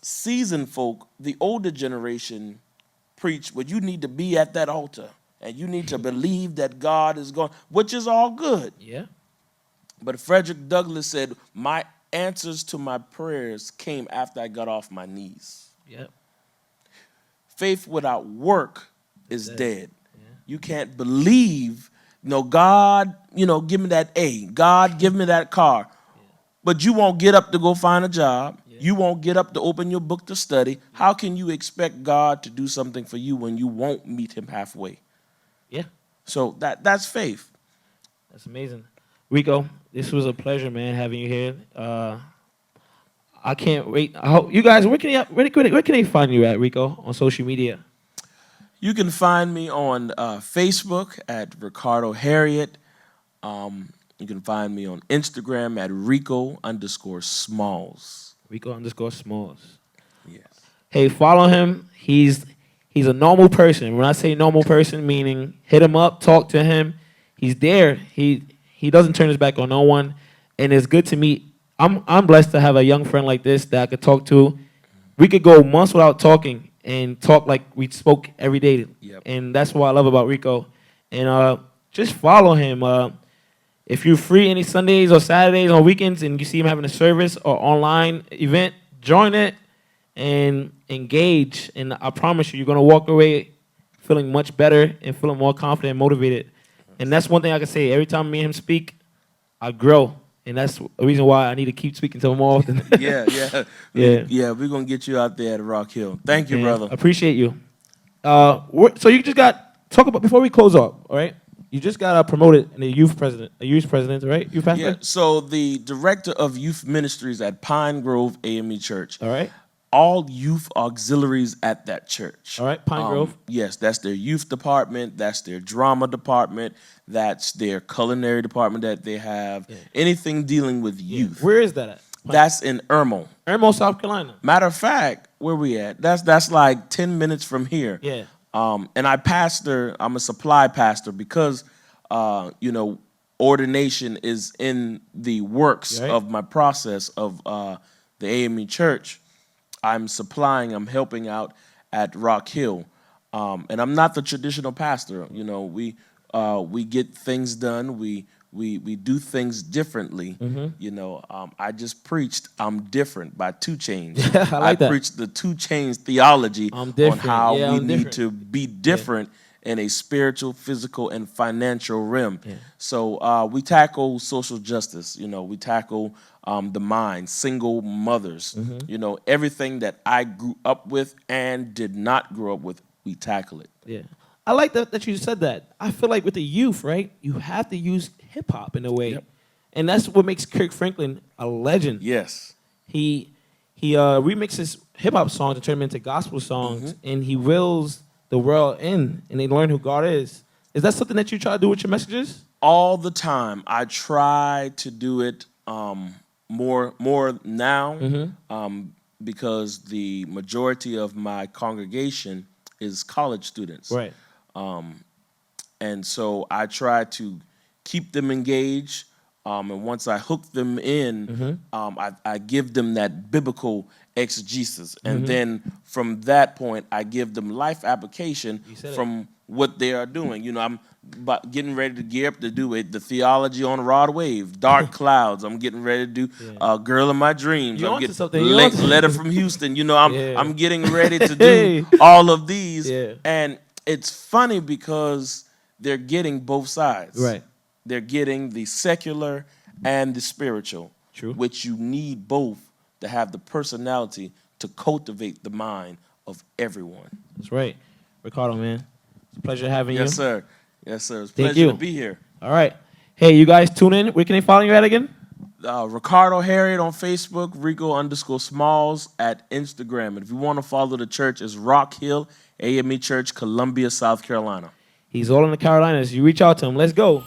seasoned folk, the older generation, preach, well, you need to be at that altar and you need to believe that God is going, which is all good. Yeah. But Frederick Douglass said, my answers to my prayers came after I got off my knees. Yep. Faith without work is dead. Yeah. You can't believe, God, give me that A. God, give me that car. Yeah. But you won't get up to go find a job. Yeah. You won't get up to open your book to study. How can you expect God to do something for you when you won't meet him halfway? Yeah. So that's faith. That's amazing. Rico, this was a pleasure, man, having you here. I can't wait. I hope you guys, where can they find you at, Rico, on social media? You can find me on Facebook at Ricardo Harriet. You can find me on Instagram at Rico_Smalls. Rico_Smalls. Yes. Hey, follow him. He's a normal person. When I say normal person, meaning hit him up, talk to him. He's there. He doesn't turn his back on no one, and it's good to meet. I'm blessed to have a young friend like this that I could talk to. We could go months without talking and talk like we spoke every day. Yep. And that's what I love about Rico. And just follow him. If you're free any Sundays or Saturdays or weekends and you see him having a service or online event, join it and engage. And I promise you, you're going to walk away feeling much better and feeling more confident and motivated. And that's one thing I can say. Every time me and him speak, I grow. And that's the reason why I need to keep speaking to him more often. Yeah. Yeah, we're going to get you out there at Rock Hill. Thank you, brother. I appreciate you. So you just got, talk about, before we close up, all right? You just got promoted in a youth president, right? Youth pastor? Yeah, so the director of youth ministries at Pine Grove AME Church. All right. All youth auxiliaries at that church. All right, Pine Grove. Yes, that's their youth department. That's their drama department. That's their culinary department that they have. Yeah. Anything dealing with youth. Where is that at? That's in Irmo. Irmo, South Carolina. Matter of fact, where we at? That's like 10 minutes from here. Yeah. And I'm a supply pastor because, ordination is in the works of my process of the AME Church. I'm helping out at Rock Hill. And I'm not the traditional pastor. We get things done. We do things differently. I just preached I'm different by 2 Chainz. I preached the 2 Chainz theology on how we need to be different in a spiritual, physical, and financial realm. Yeah. So we tackle social justice. We tackle the mind, single mothers. Everything that I grew up with and did not grow up with, we tackle it. Yeah. I like that you said that. I feel like with the youth, right, you have to use hip-hop in a way. Yep. And that's what makes Kirk Franklin a legend. Yes. He remixes hip-hop songs and turns them into gospel songs, and he reels the world in, and they learn who God is. Is that something that you try to do with your messages? All the time. I try to do it more now because the majority of my congregation is college students. Right. And so I try to keep them engaged. And once I hook them in, I give them that biblical exegesis. And then from that point, I give them life application from what they are doing. I'm getting ready to gear up to do it. The theology on Rod Wave, Dark Clouds. I'm getting ready to do Girl in My Dreams. You're I'm onto something. Letter from Houston. I'm getting ready to do all of these. Yeah. And it's funny because they're getting both sides. Right. They're getting the secular and the spiritual. True. Which you need both to have the personality to cultivate the mind of everyone. That's right. Ricardo, man. It's a pleasure having you. Yes, sir. Yes, sir. It's a Thank pleasure you. to be here. All right. Hey, you guys tune in. Where can they follow you at again? Ricardo Harriet on Facebook, Rico_Smalls at Instagram. And if you want to follow the church, it's Rock Hill AME Church, Columbia, South Carolina. He's all in the Carolinas. You reach out to him. Let's go.